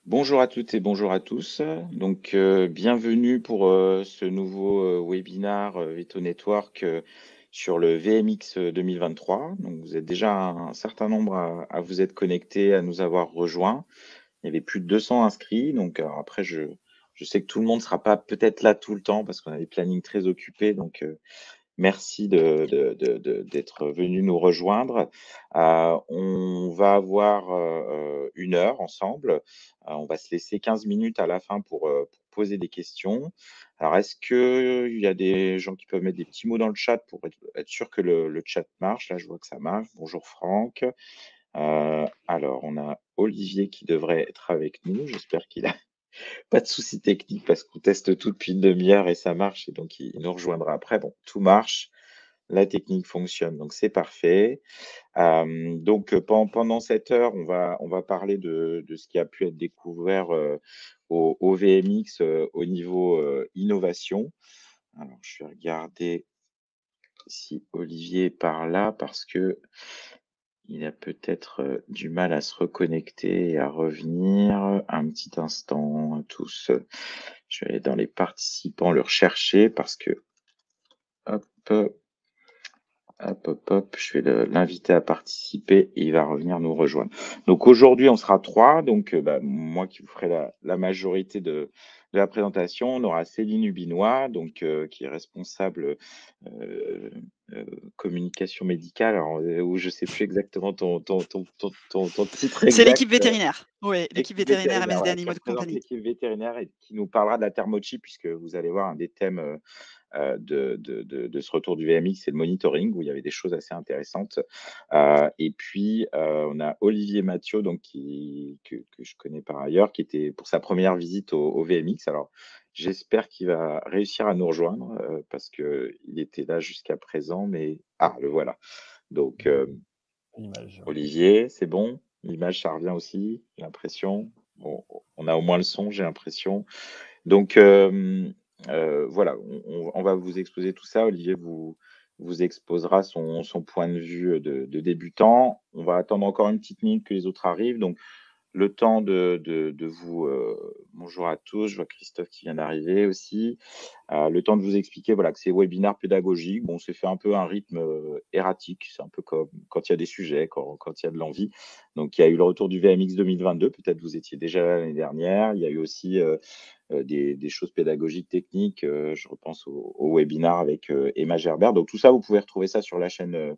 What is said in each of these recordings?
Bonjour à toutes et bonjour à tous. Donc, bienvenue pour ce nouveau webinar Veto Network sur le VMX 2023. Donc, vous êtes déjà un certain nombre à vous être connectés, à nous avoir rejoints. Il y avait plus de 200 inscrits. Donc, alors après, je sais que tout le monde ne sera pas peut-être là tout le temps parce qu'on a des plannings très occupés. Donc, merci d'être venu nous rejoindre. On va avoir 1 heure ensemble. On va se laisser 15 minutes à la fin pour poser des questions. Alors, est-ce qu'il y a des gens qui peuvent mettre des petits mots dans le chat pour être sûr que le chat marche? Là, je vois que ça marche. Bonjour Franck. Alors, on a Olivier qui devrait être avec nous. J'espère qu'il a pas de soucis techniques parce qu'on teste tout depuis une demi-heure et ça marche et donc il nous rejoindra après. Bon, tout marche. La technique fonctionne, donc c'est parfait. Donc, pendant cette heure, on va parler de ce qui a pu être découvert, au VMX, au niveau, innovation. Alors, je vais regarder si Olivier est par là parce que il a peut-être, du mal à se reconnecter et à revenir. Un petit instant à tous. Je vais aller dans les participants, le rechercher parce que hop. Hop, hop, hop, je vais l'inviter à participer et il va revenir nous rejoindre. Donc aujourd'hui, on sera 3. Donc, moi qui vous ferai la majorité de la présentation. On aura Céline Hubinois, donc, qui est responsable communication médicale. Alors, où je ne sais plus exactement ton titre C'est l'équipe exact. vétérinaire. Oui, l'équipe L'équipe vétérinaire vétérinaire, MSD voilà, qui Animaux de représente compagnie. l'équipe vétérinaire et qui nous parlera de la thermochie, puisque vous allez voir un des thèmes de ce retour du VMX, c'est le monitoring, où il y avait des choses assez intéressantes. Et puis, on a Olivier Mathieu, donc, que je connais par ailleurs, qui était pour sa première visite au VMX. Alors, j'espère qu'il va réussir à nous rejoindre, parce qu'il était là jusqu'à présent, mais ah, le voilà. Donc, Image. Olivier, c'est bon? L'image, ça revient aussi, j'ai l'impression. Bon, on a au moins le son, j'ai l'impression. Donc, voilà, on va vous exposer tout ça. Olivier vous exposera son point de vue de débutant. On va attendre encore une petite minute que les autres arrivent. Donc, le temps de vous bonjour à tous, je vois Christophe qui vient d'arriver aussi. Le temps de vous expliquer, voilà, que ces webinaires pédagogiques, bon, c'est fait un peu un rythme erratique. C'est un peu comme quand il y a des sujets, quand il y a de l'envie. Donc, il y a eu le retour du VMX 2022. Peut-être vous étiez déjà là l'année dernière. Il y a eu aussi des choses pédagogiques techniques. Je repense au webinar avec Emma Gerbert. Donc, tout ça, vous pouvez retrouver ça sur la chaîne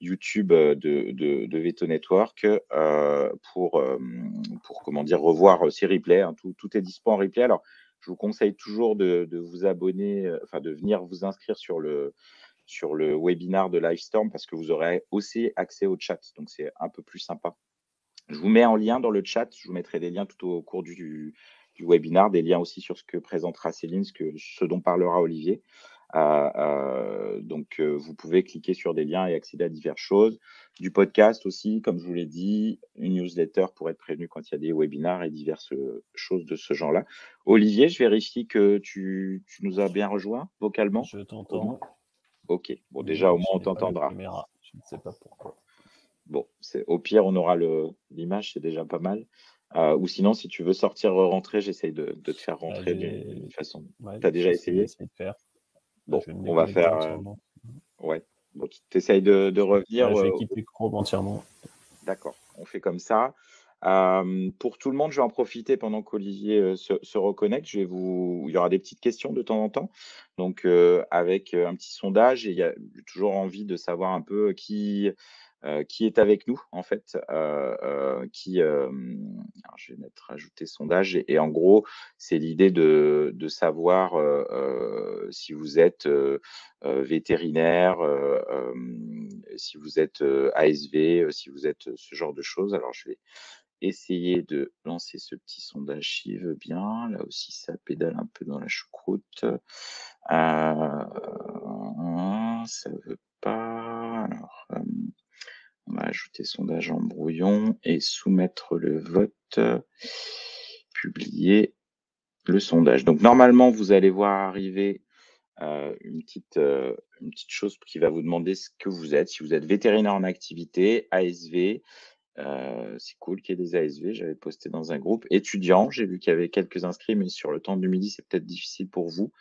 YouTube de Veto Network pour comment dire, revoir ces replays. Hein. Tout est dispo en replay. Alors, je vous conseille toujours de vous abonner, enfin de venir vous inscrire sur le webinar de Livestorm parce que vous aurez aussi accès au chat. Donc, c'est un peu plus sympa. Je vous mets en lien dans le chat. Je vous mettrai des liens tout au cours du webinar, des liens aussi sur ce que présentera Céline, ce dont parlera Olivier. Donc, vous pouvez cliquer sur des liens et accéder à diverses choses. Du podcast aussi, comme je vous l'ai dit, une newsletter pour être prévenu quand il y a des webinars et diverses choses de ce genre-là. Olivier, je vérifie que tu nous as bien rejoint vocalement. Je Au moins. t'entends. Ok, bon, Mais déjà, au moins, je on n'ai pas la t'entendra. caméra. Je ne sais pas pourquoi. Bon, au pire, on aura l'image, c'est déjà pas mal. Ou sinon, si tu veux sortir, rentrer, j'essaye de te faire rentrer d'une façon. Ouais, Tu as déjà c'est ce que j'ai essayé? essayé de faire. Là, Bon, je vais me on va déconnecter faire. entièrement. Ouais. Bon, tu essayes de revenir. Là, je vais quitter Chrome entièrement. D'accord, on fait comme ça. Pour tout le monde, je vais en profiter pendant qu'Olivier se reconnecte. Il y aura des petites questions de temps en temps. Donc, avec un petit sondage, et j'ai toujours envie de savoir un peu qui est avec nous, en fait. Alors, je vais mettre ajouter sondage. Et en gros, c'est l'idée de savoir si vous êtes vétérinaire, si vous êtes ASV, si vous êtes ce genre de choses. Alors, je vais essayer de lancer ce petit sondage s'il veut bien. Là aussi, ça pédale un peu dans la choucroute. Ça veut pas. Alors, on va ajouter sondage en brouillon et soumettre le vote. Publier le sondage. Donc, normalement, vous allez voir arriver une petite chose qui va vous demander ce que vous êtes. Si vous êtes vétérinaire en activité, ASV, C'est cool qu'il y ait des ASV, j'avais posté dans un groupe. Étudiants, j'ai vu qu'il y avait quelques inscrits, mais sur le temps du midi, c'est peut-être difficile pour vous.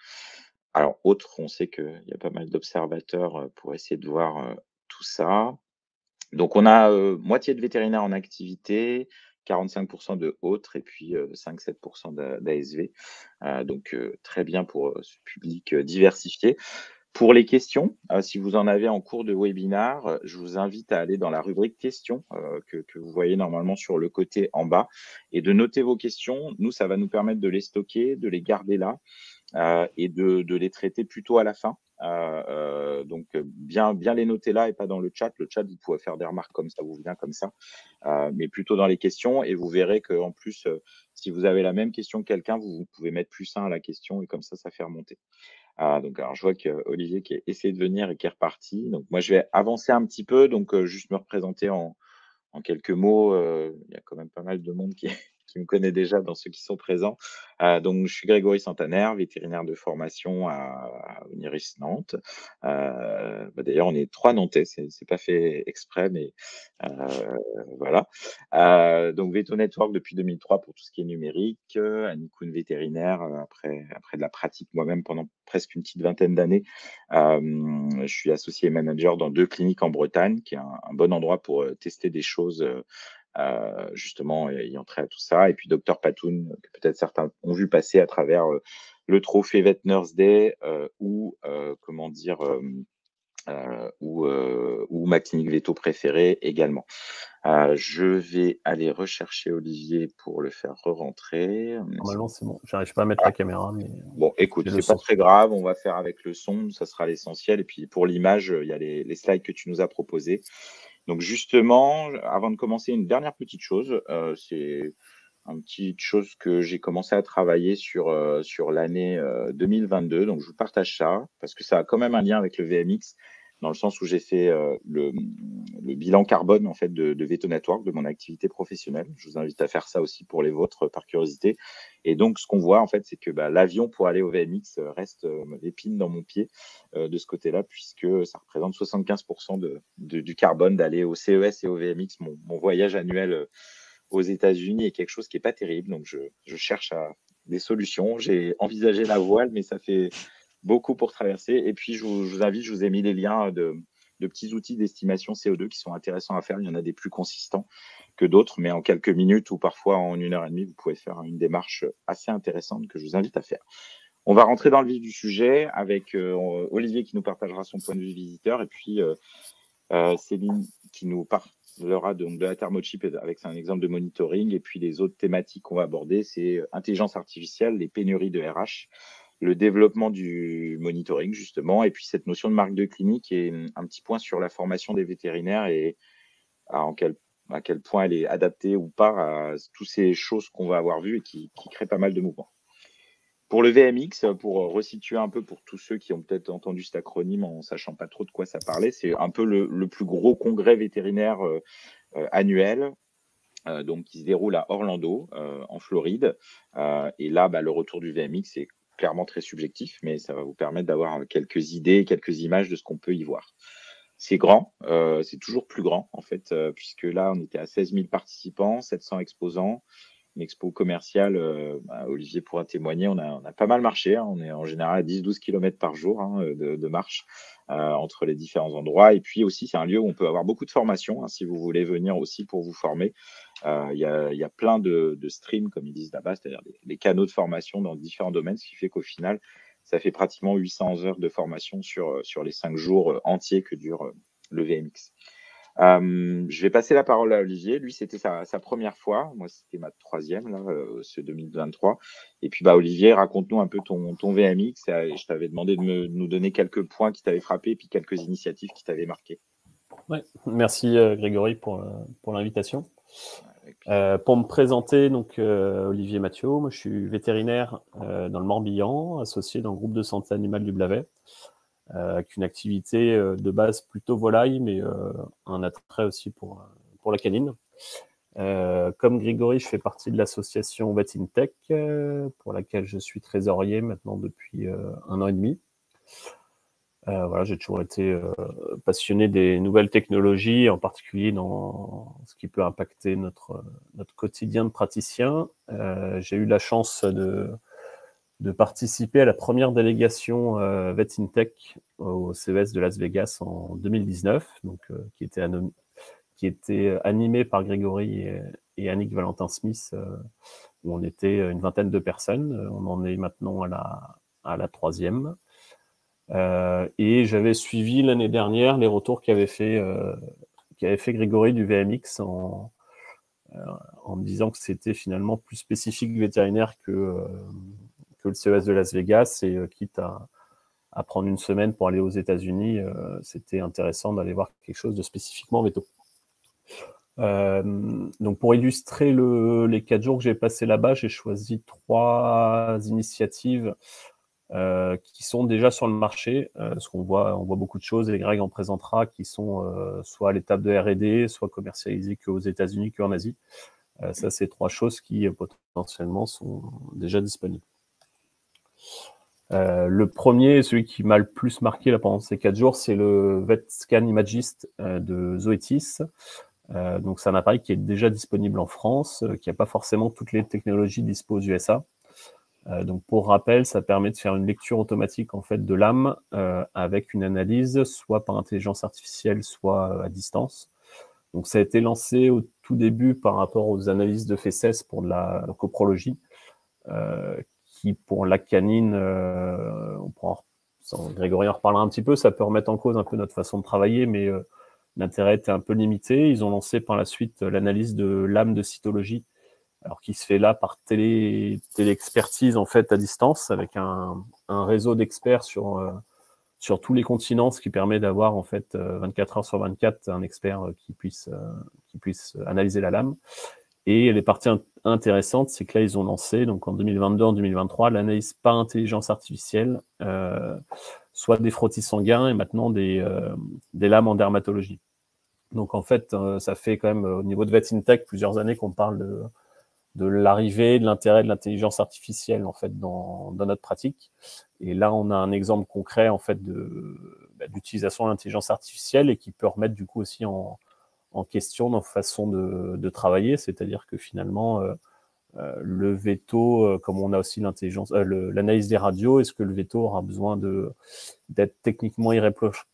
Alors autres, on sait qu'il y a pas mal d'observateurs, pour essayer de voir, tout ça. Donc on a, moitié de vétérinaires en activité, 45 de autres et puis, 5-7 d'ASV. Donc très bien pour, ce public, diversifié. Pour les questions, si vous en avez en cours de webinar, je vous invite à aller dans la rubrique questions, que vous voyez normalement sur le côté en bas et de noter vos questions. Nous, ça va nous permettre de les stocker, de les garder là, et de les traiter plutôt à la fin. Donc bien les noter là et pas dans le chat. Le chat, vous pouvez faire des remarques comme ça vous vient comme ça, mais plutôt dans les questions et vous verrez qu'en plus, si vous avez la même question que quelqu'un, vous pouvez mettre +1 à la question et comme ça fait remonter. Donc alors je vois qu'Olivier qui a essayé de venir et qui est reparti. Donc moi je vais avancer un petit peu, donc juste me représenter en quelques mots, il y a quand même pas mal de monde qui qui me connaît déjà dans ceux qui sont présents. Donc je suis Grégory Santaner, vétérinaire de formation à Uniris Nantes. D'ailleurs on est 3 Nantais, c'est pas fait exprès, mais voilà. Donc Veto Network depuis 2003 pour tout ce qui est numérique, Annie Kuhn vétérinaire, après de la pratique moi-même pendant presque une petite vingtaine d'années. Je suis associé et manager dans 2 cliniques en Bretagne, qui est un bon endroit pour, tester des choses, justement ayant trait à tout ça. Et puis Docteur Patoun, que peut-être certains ont vu passer à travers, le trophée Vet Nurse Day, ou, comment dire, ou ma clinique véto préférée également. Je vais aller rechercher Olivier pour le faire re-rentrer. Normalement, c'est bon. J'arrive pas à mettre la caméra, mais Bon, écoute, j'ai le c'est pas son. très grave, on va faire avec le son, ça sera l'essentiel. Et puis pour l'image, il y a les slides que tu nous as proposés. Donc justement, avant de commencer, une dernière petite chose, c'est une petite chose que j'ai commencé à travailler sur l'année 2022. Donc je vous partage ça parce que ça a quand même un lien avec le VMX dans le sens où j'ai fait le bilan carbone en fait de Veto Network, de mon activité professionnelle. Je vous invite à faire ça aussi pour les vôtres par curiosité. Et donc ce qu'on voit en fait, c'est que l'avion pour aller au VMX reste l'épine dans mon pied de ce côté-là, puisque ça représente 75% du carbone d'aller au CES et au VMX. Mon voyage annuel aux États-Unis est quelque chose qui est pas terrible, donc je cherche des solutions. J'ai envisagé la voile, mais ça fait beaucoup pour traverser. Et puis je vous invite, je vous ai mis des liens de petits outils d'estimation CO2 qui sont intéressants à faire. Il y en a des plus consistants que d'autres, mais en quelques minutes ou parfois en 1 heure et demie, vous pouvez faire une démarche assez intéressante que je vous invite à faire. On va rentrer dans le vif du sujet avec Olivier qui nous partagera son point de vue visiteur et puis Céline qui nous parlera donc de la thermochip avec un exemple de monitoring. Et puis les autres thématiques qu'on va aborder, c'est intelligence artificielle, les pénuries de RH, le développement du monitoring justement, et puis cette notion de marque de clinique et un petit point sur la formation des vétérinaires et à quel point elle est adaptée ou pas à toutes ces choses qu'on va avoir vues et qui créent pas mal de mouvements. Pour le VMX, pour resituer un peu pour tous ceux qui ont peut-être entendu cet acronyme en sachant pas trop de quoi ça parlait, c'est un peu le plus gros congrès vétérinaire annuel, donc qui se déroule à Orlando, en Floride. Et là, le retour du VMX est clairement très subjectif, mais ça va vous permettre d'avoir quelques idées, quelques images de ce qu'on peut y voir. C'est grand, c'est toujours plus grand en fait, puisque là, on était à 16 000 participants, 700 exposants. Une expo commerciale, Olivier pourra témoigner, on a pas mal marché, hein, on est en général à 10-12 km par jour hein, de marche entre les différents endroits. Et puis aussi, c'est un lieu où on peut avoir beaucoup de formations, hein, si vous voulez venir aussi pour vous former. Il y a plein de streams, comme ils disent là-bas, c'est-à-dire des canaux de formation dans différents domaines, ce qui fait qu'au final, ça fait pratiquement 800 heures de formation sur les 5 jours entiers que dure le VMX. Je vais passer la parole à Olivier. Lui, c'était sa première fois. Moi, c'était ma troisième, là, ce 2023. Et puis, Olivier, raconte-nous un peu ton VMX. Je t'avais demandé de nous donner quelques points qui t'avaient frappé et puis quelques initiatives qui t'avaient marqué. Ouais. Merci Grégory pour l'invitation. Pour me présenter, donc Olivier Mathieu, moi je suis vétérinaire dans le Morbihan, associé dans le groupe de santé animale du Blavet, avec une activité de base plutôt volaille, mais un attrait aussi pour la canine. Comme Grégory, je fais partie de l'association Vet in Tech, pour laquelle je suis trésorier maintenant depuis 1 an et demi. Voilà, j'ai toujours été passionné des nouvelles technologies, en particulier dans ce qui peut impacter notre quotidien de praticien. J'ai eu la chance de participer à la première délégation Vet in Tech au CES de Las Vegas en 2019, donc, qui était animée par Grégory et Annick Valentin-Smith, où on était une vingtaine de personnes. On en est maintenant à la troisième. Et j'avais suivi l'année dernière les retours qu'avait fait Grégory du VMX en me disant que c'était finalement plus spécifique vétérinaire que le CES de Las Vegas, et quitte à prendre une semaine pour aller aux États-Unis, c'était intéressant d'aller voir quelque chose de spécifiquement véto. Donc pour illustrer les 4 jours que j'ai passé là-bas, j'ai choisi 3 initiatives qui sont déjà sur le marché, parce on voit beaucoup de choses, et Greg en présentera, qui sont soit à l'étape de R&D, soit commercialisées qu'aux États-Unis, qu'en Asie. Ça, c'est 3 choses qui potentiellement sont déjà disponibles. Le premier, celui qui m'a le plus marqué là, pendant ces 4 jours, c'est le VetScan Imagist de Zoetis. Donc c'est un appareil qui est déjà disponible en France, qui n'a pas forcément toutes les technologies dispo aux USA. Donc pour rappel, ça permet de faire une lecture automatique en fait de l'âme avec une analyse, soit par intelligence artificielle, soit à distance. Donc ça a été lancé au tout début par rapport aux analyses de fesses pour de la coprologie, qui pour la canine, Grégory en reparlera un petit peu, ça peut remettre en cause un peu notre façon de travailler, mais l'intérêt était un peu limité. Ils ont lancé par la suite l'analyse de l'âme de cytologie, alors qui se fait là par télé-expertise en fait à distance, avec un réseau d'experts sur tous les continents, ce qui permet d'avoir en fait 24 heures sur 24 un expert qui puisse analyser la lame. Et les parties intéressantes, c'est que là, ils ont lancé, donc en 2022, en 2023, l'analyse par intelligence artificielle, soit des frottis sanguins et maintenant des lames en dermatologie. Donc en fait, ça fait quand même, au niveau de Vet in Tech, plusieurs années qu'on parle de l'arrivée, de l'intérêt de l'intelligence artificielle en fait dans notre pratique. Et là, on a un exemple concret en fait d'utilisation de l'intelligence artificielle, et qui peut remettre du coup aussi en question notre façon de travailler, c'est-à-dire que finalement, le veto, comme on a aussi l'analyse des radios, est-ce que le veto aura besoin d'être techniquement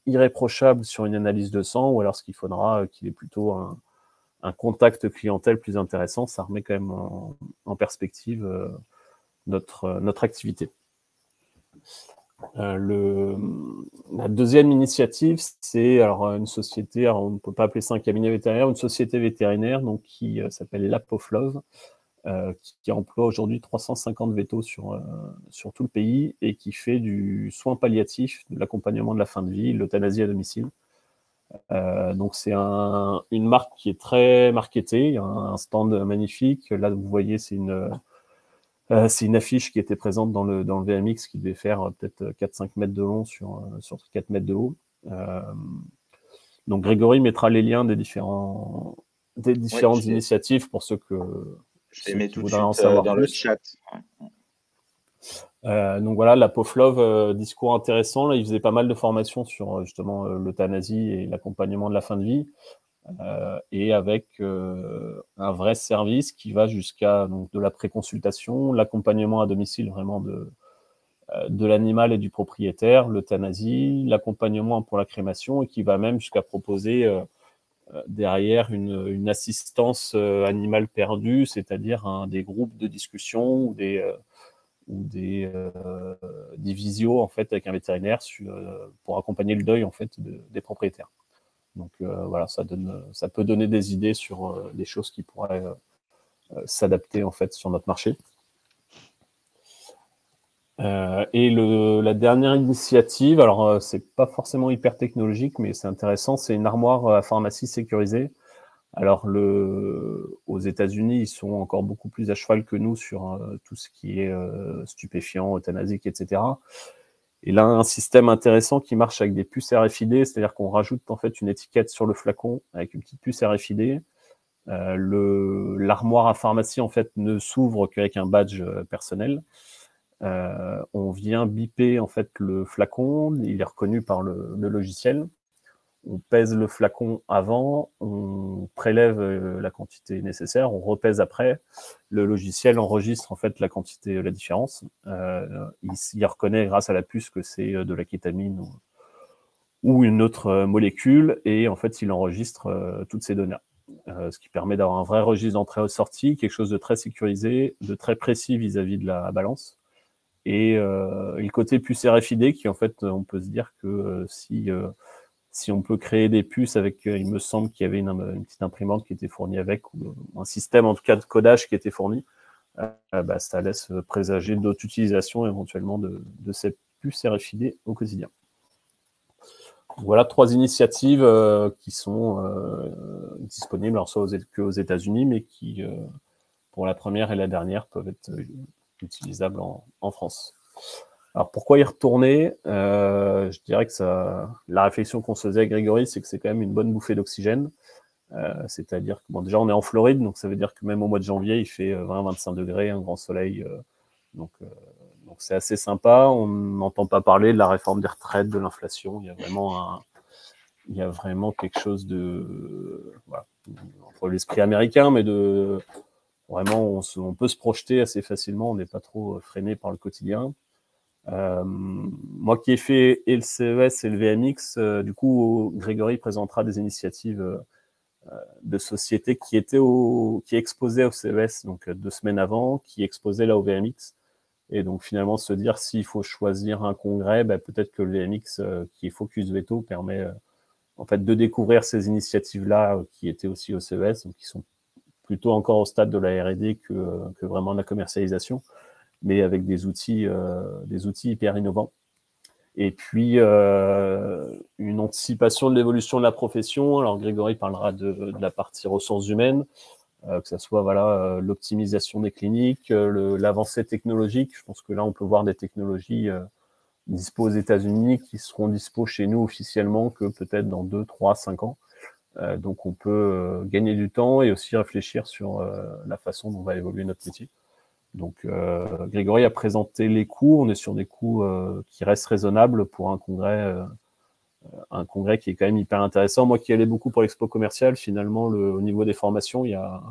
irréprochable sur une analyse de sang, ou alors est-ce qu'il faudra qu'il ait plutôt un contact clientèle plus intéressant? Ça remet quand même en perspective notre activité. La deuxième initiative, c'est alors une société, alors on ne peut pas appeler ça un cabinet vétérinaire, une société vétérinaire donc qui s'appelle Lap of Love, qui emploie aujourd'hui 350 vétos sur tout le pays, et qui fait du soin palliatif, de l'accompagnement de la fin de vie, l'euthanasie à domicile. Donc c'est une marque qui est très marketée, il y a un stand magnifique. Là, vous voyez, c'est une affiche qui était présente dans le VMX, qui devait faire peut-être 4-5 mètres de long sur 4 mètres de haut. Donc Grégory mettra les liens des différentes initiatives pour ceux je les mets tout de voudraient en suite savoir dans plus. le chat. Donc voilà, la Poflove, discours intéressant. Là, il faisait pas mal de formations sur justement l'euthanasie et l'accompagnement de la fin de vie, et avec un vrai service qui va jusqu'à donc de la préconsultation, l'accompagnement à domicile vraiment de l'animal et du propriétaire, l'euthanasie, l'accompagnement pour la crémation, et qui va même jusqu'à proposer derrière une assistance animale perdue, c'est-à-dire des groupes de discussion ou des visios en fait avec un vétérinaire pour accompagner le deuil en fait des propriétaires. Donc voilà, ça peut donner des idées sur des choses qui pourraient s'adapter en fait sur notre marché. Et la dernière initiative, alors c'est pas forcément hyper technologique, mais c'est intéressant, c'est une armoire à pharmacie sécurisée. Alors aux États-Unis, ils sont encore beaucoup plus à cheval que nous sur tout ce qui est stupéfiant, euthanasique, etc. Et là, un système intéressant qui marche avec des puces RFID, c'est-à-dire qu'on rajoute en fait une étiquette sur le flacon avec une petite puce RFID. L'armoire à pharmacie en fait ne s'ouvre qu'avec un badge personnel. On vient biper en fait le flacon, il est reconnu par le logiciel. On pèse le flacon avant, on prélève la quantité nécessaire, on repèse après. Le logiciel enregistre en fait la quantité, la différence. Il reconnaît grâce à la puce que c'est de la kétamine ou une autre molécule, et en fait il enregistre toutes ces données. Ce qui permet d'avoir un vrai registre d'entrée-sortie, quelque chose de très sécurisé, de très précis vis-à-vis de la balance. Et le côté puce RFID qui, en fait, on peut se dire que si on peut créer des puces avec, il me semble qu'il y avait une petite imprimante qui était fournie avec, ou un système en tout cas de codage qui était fourni, bah, ça laisse présager d'autres utilisations éventuellement de cette puce RFID au quotidien. Voilà 3 initiatives qui sont disponibles, alors soit qu'aux États-Unis, mais qui, pour la première et la dernière, peuvent être utilisables en France. Alors pourquoi y retourner? Je dirais que la réflexion qu'on se faisait avec Grégory, c'est que c'est quand même une bonne bouffée d'oxygène. C'est-à-dire que bon, déjà on est en Floride, donc ça veut dire que même au mois de janvier, il fait 20-25 degrés, un grand soleil. Donc c'est assez sympa. On n'entend pas parler de la réforme des retraites, de l'inflation. Il y a vraiment quelque chose de voilà, entre l'esprit américain, mais de vraiment on peut se projeter assez facilement. On n'est pas trop freiné par le quotidien. Moi qui ai fait et le CES et le VMX, du coup Grégory présentera des initiatives de sociétés qui exposaient au CES donc 2 semaines avant, qui exposaient là au VMX. Et donc finalement se dire s'il faut choisir un congrès, bah, peut-être que le VMX qui est Focus Veto permet en fait de découvrir ces initiatives-là qui étaient aussi au CES, donc qui sont plutôt encore au stade de la R&D que vraiment de la commercialisation, mais avec des outils hyper innovants. Et puis, une anticipation de l'évolution de la profession. Alors, Grégory parlera de la partie ressources humaines, que ce soit voilà, l'optimisation des cliniques, l'avancée technologique. Je pense que là, on peut voir des technologies dispo aux États-Unis qui seront dispo chez nous officiellement que peut-être dans 2, 3, 5 ans. Donc, on peut gagner du temps et aussi réfléchir sur la façon dont va évoluer notre métier. Donc, Grégory a présenté les coûts. On est sur des coûts qui restent raisonnables pour un congrès qui est quand même hyper intéressant. Moi qui allais beaucoup pour l'expo commerciale, finalement, au niveau des formations, il y a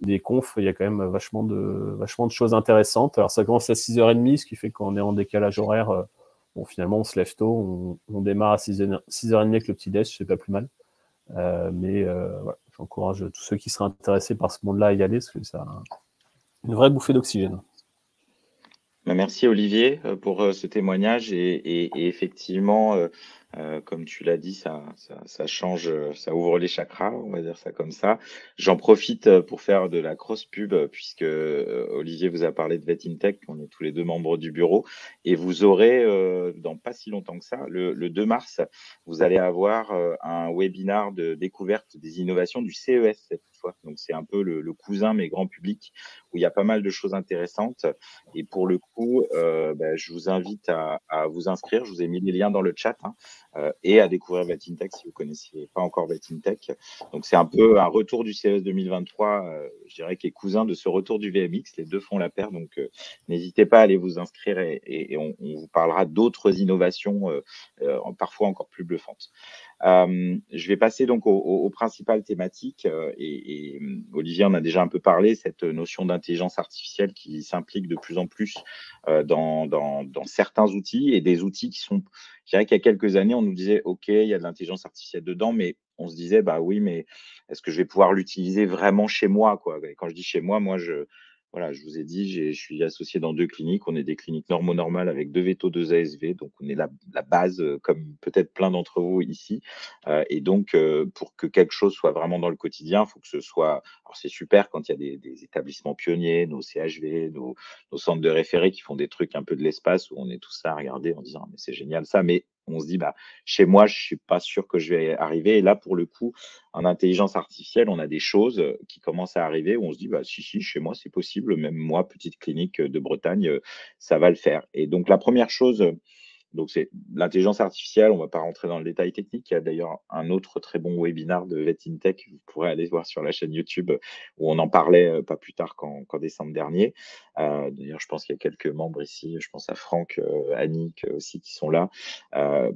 des confs, il y a quand même vachement de choses intéressantes. Alors, ça commence à 6h30, ce qui fait qu'on est en décalage horaire. Bon, finalement, on se lève tôt, on démarre à 6h30 avec le petit-déj, c'est pas plus mal. Mais voilà, j'encourage tous ceux qui seraient intéressés par ce monde-là à y aller, parce que ça une vraie bouffée d'oxygène. Merci Olivier pour ce témoignage et effectivement, comme tu l'as dit, ça change, ça ouvre les chakras, on va dire ça comme ça. J'en profite pour faire de la cross pub puisque Olivier vous a parlé de VetIntech, on est tous les deux membres du bureau et vous aurez dans pas si longtemps que ça, le 2 mars, vous allez avoir un webinar de découverte des innovations du CES cette fois. Donc c'est un peu le cousin mais grand public où il y a pas mal de choses intéressantes. Et pour le coup, je vous invite à vous inscrire. Je vous ai mis les liens dans le chat et à découvrir VetIntech si vous ne connaissiez pas encore VetIntech. Donc, c'est un peu un retour du CES 2023, je dirais, qui est cousin de ce retour du VMX. Les deux font la paire. Donc, n'hésitez pas à aller vous inscrire et on vous parlera d'autres innovations, parfois encore plus bluffantes. Je vais passer donc aux principales thématiques et Olivier en a déjà un peu parlé, cette notion d'intelligence artificielle qui s'implique de plus en plus dans certains outils et des outils qui sont, je dirais qu'il y a quelques années, on nous disait, OK, il y a de l'intelligence artificielle dedans, mais on se disait, bah oui, mais est-ce que je vais pouvoir l'utiliser vraiment chez moi, quoi? Et quand je dis chez moi, voilà, je vous ai dit, je suis associé dans 2 cliniques. On est des cliniques normo-normales avec 2 vétos, 2 ASV. Donc, on est la base, comme peut-être plein d'entre vous ici. Et donc, pour que quelque chose soit vraiment dans le quotidien, il faut que ce soit. Alors, c'est super quand il y a des établissements pionniers, nos CHV, nos centres de référé qui font des trucs un peu de l'espace où on est tous là à regarder en disant, mais c'est génial ça. Mais on se dit, bah, chez moi, je suis pas sûr que je vais arriver. Et là, pour le coup, en intelligence artificielle, on a des choses qui commencent à arriver où on se dit, bah, si, chez moi, c'est possible. Même moi, petite clinique de Bretagne, ça va le faire. Et donc, la première chose Donc, c'est l'intelligence artificielle, on ne va pas rentrer dans le détail technique. Il y a d'ailleurs un autre très bon webinar de VetInTech, vous pourrez aller voir sur la chaîne YouTube, où on en parlait pas plus tard qu'en décembre dernier. D'ailleurs, je pense qu'il y a quelques membres ici, je pense à Franck, Annick aussi qui sont là.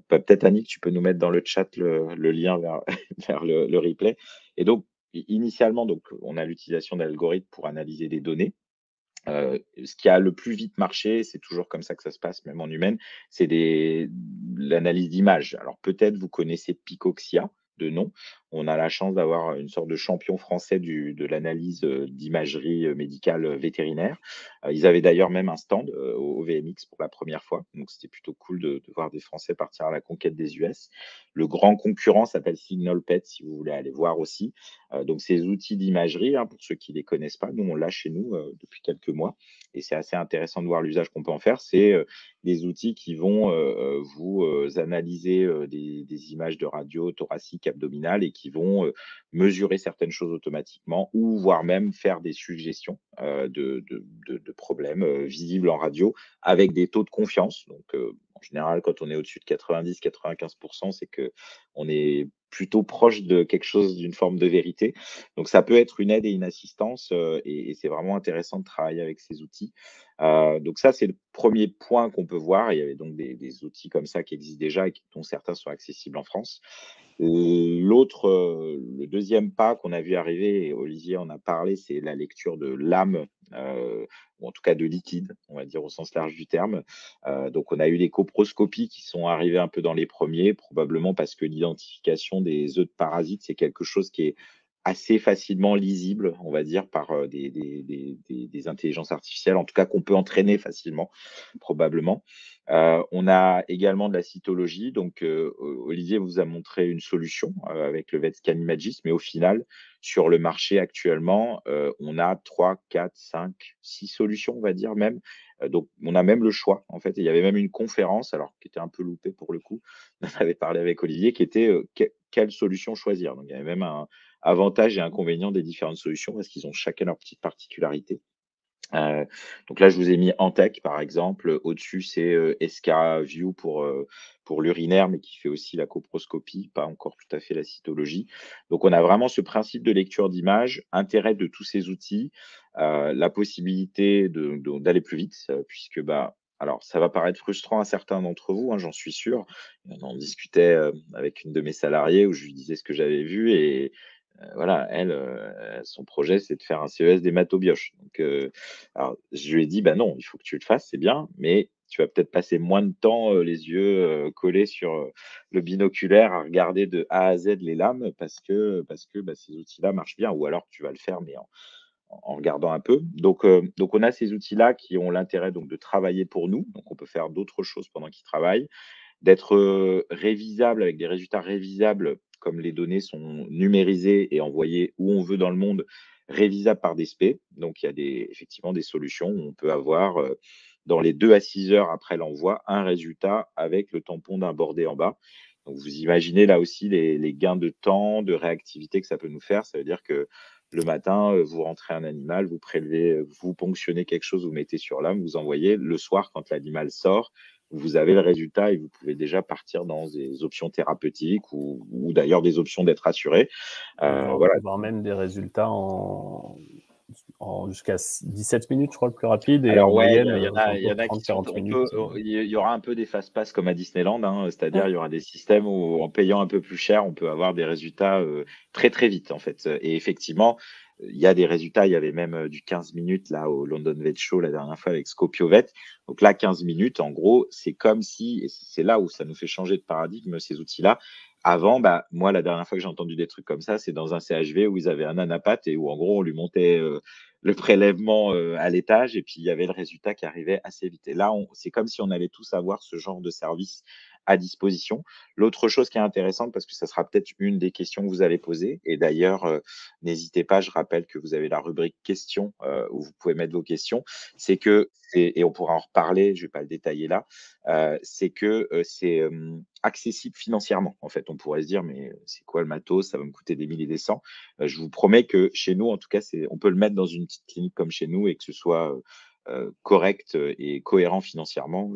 Peut-être Annick, tu peux nous mettre dans le chat le lien vers, vers le replay. Et donc, initialement, donc, on a l'utilisation d'algorithmes pour analyser des données. Ce qui a le plus vite marché, c'est toujours comme ça que ça se passe, même en humaine, c'est l'analyse d'images. Alors peut-être vous connaissez Picoxia de nom. On a la chance d'avoir une sorte de champion français de l'analyse d'imagerie médicale vétérinaire. Ils avaient d'ailleurs même un stand au VMX pour la première fois. Donc c'était plutôt cool de voir des Français partir à la conquête des US. Le grand concurrent s'appelle Signal Pet, si vous voulez aller voir aussi. Donc ces outils d'imagerie, hein, pour ceux qui ne les connaissent pas, nous on l'a chez nous depuis quelques mois et c'est assez intéressant de voir l'usage qu'on peut en faire. C'est des outils qui vont vous analyser des images de radio thoracique, abdominale et qui vont mesurer certaines choses automatiquement ou voire même faire des suggestions de problèmes visibles en radio avec des taux de confiance. Donc en général, quand on est au-dessus de 90-95%, c'est que on est plutôt proche de quelque chose, d'une forme de vérité. Donc ça peut être une aide et une assistance et c'est vraiment intéressant de travailler avec ces outils. Donc ça, c'est le premier point qu'on peut voir. Il y avait donc des outils comme ça qui existent déjà et dont certains sont accessibles en France. Le deuxième pas qu'on a vu arriver, et Olivier en a parlé, c'est la lecture de l'âme, ou en tout cas de liquide, on va dire au sens large du terme. Donc on a eu les coproscopies qui sont arrivées un peu dans les premiers, probablement parce que l'identification des œufs de parasites, c'est quelque chose qui est assez facilement lisible, on va dire, par des intelligences artificielles, en tout cas qu'on peut entraîner facilement, probablement. On a également de la cytologie. Donc, Olivier vous a montré une solution avec le VetScan Imagis, mais au final, sur le marché actuellement, on a 3, 4, 5, 6 solutions, on va dire même. Donc, on a même le choix, en fait. Il y avait même une conférence, alors qui était un peu loupée pour le coup, on avait parlé avec Olivier, qui était quelle solution choisir. Donc, il y avait même un avantage et inconvénient des différentes solutions parce qu'ils ont chacun leur petite particularité. Donc là, je vous ai mis Antec, par exemple. Au-dessus, c'est SK-View pour l'urinaire, mais qui fait aussi la coproscopie, pas encore tout à fait la cytologie. Donc, on a vraiment ce principe de lecture d'image, intérêt de tous ces outils, la possibilité d'aller plus vite, puisque bah, alors, ça va paraître frustrant à certains d'entre vous, hein, j'en suis sûr. On en discutait avec une de mes salariées où je lui disais ce que j'avais vu et voilà, elle, son projet, c'est de faire un CES d'hématobioche. Donc, alors je lui ai dit: «Bah non, il faut que tu le fasses, c'est bien, mais tu vas peut-être passer moins de temps, les yeux, collés sur, le binoculaire à regarder de A à Z les lames parce que, bah, ces outils-là marchent bien ou alors tu vas le faire, mais en regardant un peu». Donc on a ces outils-là qui ont l'intérêt donc de travailler pour nous, donc on peut faire d'autres choses pendant qu'ils travaillent, d'être révisable avec des résultats révisables, comme les données sont numérisées et envoyées où on veut dans le monde, révisables par des spé. Donc il y a effectivement des solutions où on peut avoir, dans les 2 à 6 heures après l'envoi, un résultat avec le tampon d'un bordé en bas. Donc vous imaginez là aussi les gains de temps, de réactivité que ça peut nous faire. Ça veut dire que le matin, vous rentrez un animal, vous prélevez, vous ponctionnez quelque chose, vous mettez sur l'âme, vous envoyez. Le soir, quand l'animal sort, vous avez le résultat et vous pouvez déjà partir dans des options thérapeutiques ou d'ailleurs des options d'être assuré. Voilà. Voire même des résultats en jusqu'à 17 minutes, je crois, le plus rapide, et en Alors ouais, moyenne, il y en aux a, il y alentours en de a qui sont, 30-40 on peut, minutes. il y aura un peu des fast-pass comme à Disneyland, hein, c'est-à-dire il y aura des systèmes où en payant un peu plus cher, on peut avoir des résultats très très vite en fait. Et effectivement, il y a des résultats. Il y avait même du 15 minutes là au London Vet Show la dernière fois avec Scopiovet. Donc là, 15 minutes, en gros, c'est comme si, et c'est là où ça nous fait changer de paradigme ces outils-là. Avant, bah moi, la dernière fois que j'ai entendu des trucs comme ça, c'est dans un CHV où ils avaient un anapathe et où en gros on lui montait le prélèvement à l'étage et puis il y avait le résultat qui arrivait assez vite. Et là, c'est comme si on allait tous avoir ce genre de service à disposition. L'autre chose qui est intéressante, parce que ça sera peut-être une des questions que vous allez poser, et d'ailleurs, n'hésitez pas, je rappelle que vous avez la rubrique questions où vous pouvez mettre vos questions, c'est que, et on pourra en reparler, je ne vais pas le détailler là, c'est que c'est accessible financièrement. En fait, on pourrait se dire, mais c'est quoi le matos? Ça va me coûter des milliers et des cents. Je vous promets que chez nous, en tout cas, on peut le mettre dans une petite clinique comme chez nous et que ce soit correct et cohérent financièrement.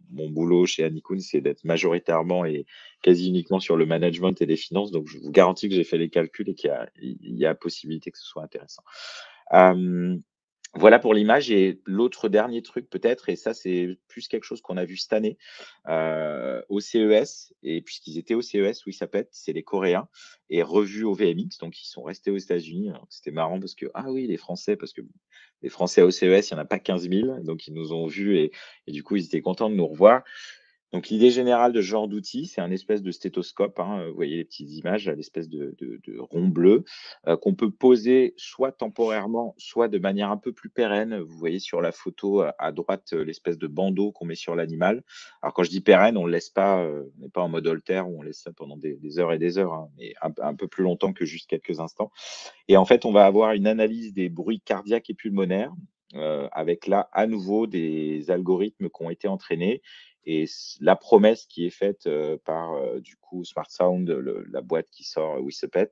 mon boulot chez Anikun, c'est d'être majoritairement et quasi uniquement sur le management et les finances. Donc, je vous garantis que j'ai fait les calculs et qu'il y a possibilité que ce soit intéressant. Hem, voilà pour l'image et l'autre dernier truc peut-être et ça, c'est plus quelque chose qu'on a vu cette année, au CES et puisqu'ils étaient au CES, oui, ça pète, c'est les Coréens et revus au VMX, donc ils sont restés aux États-Unis. Alors c'était marrant parce que, ah oui, les Français, parce que les Français au CES, il y en a pas 15 000, donc ils nous ont vus et du coup, ils étaient contents de nous revoir. Donc l'idée générale de ce genre d'outil, c'est un espèce de stéthoscope, hein, vous voyez les petites images, là, l'espèce de rond bleu, qu'on peut poser soit temporairement, soit de manière un peu plus pérenne. Vous voyez sur la photo à droite, l'espèce de bandeau qu'on met sur l'animal. Alors quand je dis pérenne, on le laisse pas, on n'est pas en mode holter où on laisse ça pendant des heures et des heures, hein, mais un peu plus longtemps que juste quelques instants. Et en fait, on va avoir une analyse des bruits cardiaques et pulmonaires, avec là, à nouveau, des algorithmes qui ont été entraînés et la promesse qui est faite, par, du coup, Smart Sound, la boîte qui sort Wissepet,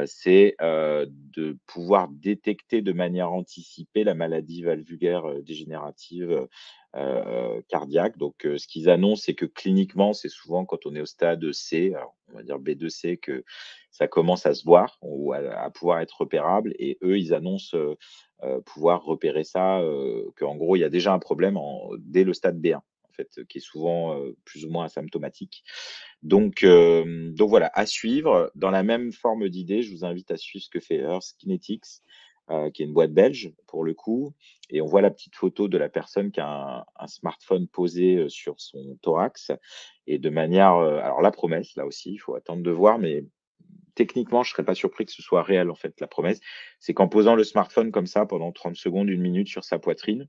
c'est, de pouvoir détecter de manière anticipée la maladie valvulaire, dégénérative, cardiaque. Donc, ce qu'ils annoncent, c'est que cliniquement, c'est souvent quand on est au stade C, alors on va dire B2C, que ça commence à se voir ou à pouvoir être repérable et eux, ils annoncent, pouvoir repérer ça, qu'en gros, il y a déjà un problème dès le stade B1, en fait, qui est souvent, plus ou moins asymptomatique. Donc voilà, à suivre. Dans la même forme d'idée, je vous invite à suivre ce que fait Earth Kinetics, qui est une boîte belge pour le coup et on voit la petite photo de la personne qui a un smartphone posé, sur son thorax et de manière, alors la promesse, là aussi, il faut attendre de voir, mais techniquement, je serais pas surpris que ce soit réel, en fait, la promesse. C'est qu'en posant le smartphone comme ça pendant 30 secondes, 1 minute sur sa poitrine,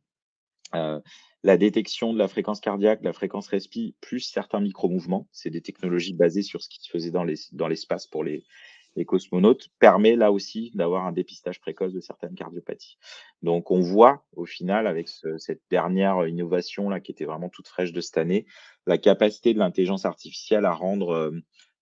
heu, la détection de la fréquence cardiaque, de la fréquence respi, plus certains micro-mouvements, c'est des technologies basées sur ce qui se faisait dans l'espace pour les cosmonautes, permet là aussi d'avoir un dépistage précoce de certaines cardiopathies. Donc on voit au final avec cette dernière innovation là qui était vraiment toute fraîche de cette année, la capacité de l'intelligence artificielle à rendre,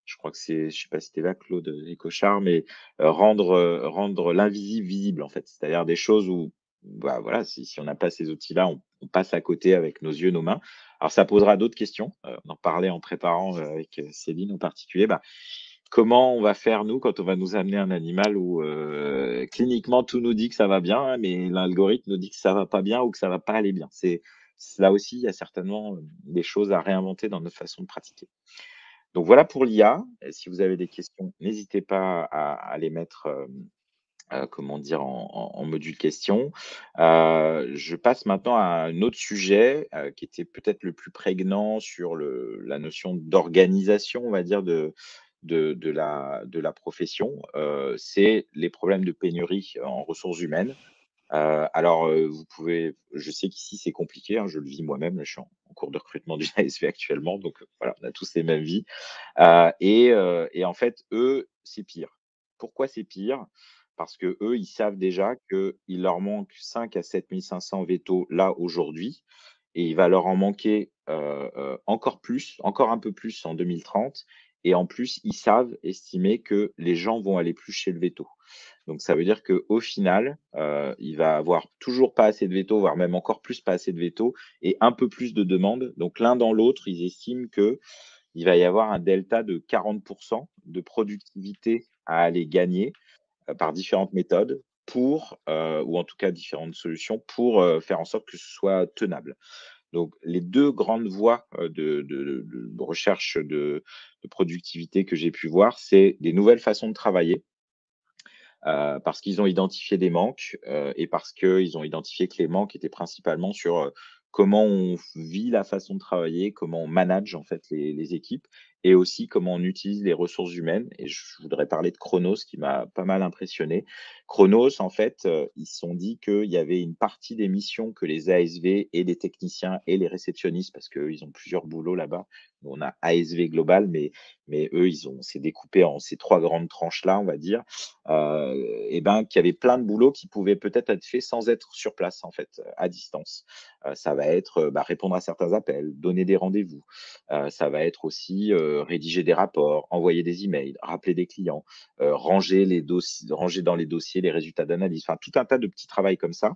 je crois que c'est je sais pas si c'était là Claude Écochard, mais, rendre l'invisible visible en fait. C'est-à-dire des choses où, bah, voilà, si on n'a pas ces outils-là, on passe à côté avec nos yeux, nos mains. Alors ça posera d'autres questions, on en parlait en préparant, avec, Céline en particulier, bah, comment on va faire nous quand on va nous amener un animal où, cliniquement tout nous dit que ça va bien, hein, mais l'algorithme nous dit que ça va pas bien ou que ça va pas aller bien. Là aussi, il y a certainement, des choses à réinventer dans notre façon de pratiquer. Donc voilà pour l'IA. Si vous avez des questions, n'hésitez pas à les mettre, comment dire? En module question. Je passe maintenant à un autre sujet, qui était peut-être le plus prégnant sur la notion d'organisation, on va dire, de la profession. C'est les problèmes de pénurie en ressources humaines. Alors, vous pouvez je sais qu'ici c'est compliqué, hein, je le vis moi-même, là je suis en cours de recrutement d'une ASV actuellement, donc voilà, on a tous les mêmes vies. Et en fait, eux, c'est pire. Pourquoi c'est pire? Parce que eux, ils savent déjà qu'il leur manque 5 à 7 500 vétos là, aujourd'hui et il va leur en manquer, encore plus, encore un peu plus en 2030 et en plus, ils savent estimer que les gens vont aller plus chez le véto. Donc ça veut dire qu'au final, il va avoir toujours pas assez de vétos, voire même encore plus pas assez de vétos et un peu plus de demandes. Donc l'un dans l'autre, ils estiment que il va y avoir un delta de 40 de productivité à aller gagner, par différentes méthodes pour, ou en tout cas différentes solutions pour, faire en sorte que ce soit tenable. Donc les 2 grandes voies, de recherche de productivité que j'ai pu voir, c'est des nouvelles façons de travailler, parce qu'ils ont identifié des manques, et parce qu'ils ont identifié que les manques étaient principalement sur, comment on vit la façon de travailler, comment on manage en fait les équipes et aussi comment on utilise les ressources humaines et je voudrais parler de Chronos qui m'a pas mal impressionné. Chronos en fait, ils se sont dit qu'il y avait une partie des missions que les ASV et les techniciens et les réceptionnistes parce qu'eux, ils ont plusieurs boulots là-bas. Nous, on a ASV global, mais eux, c'est découpé en ces 3 grandes tranches-là, on va dire. Et ben, qu'il y avait plein de boulots qui pouvaient peut-être être faits sans être sur place, en fait, à distance. Ça va être, bah, répondre à certains appels, donner des rendez-vous. Ça va être aussi, rédiger des rapports, envoyer des emails, rappeler des clients, ranger dans les dossiers les résultats d'analyse. Enfin, tout un tas de petits travails comme ça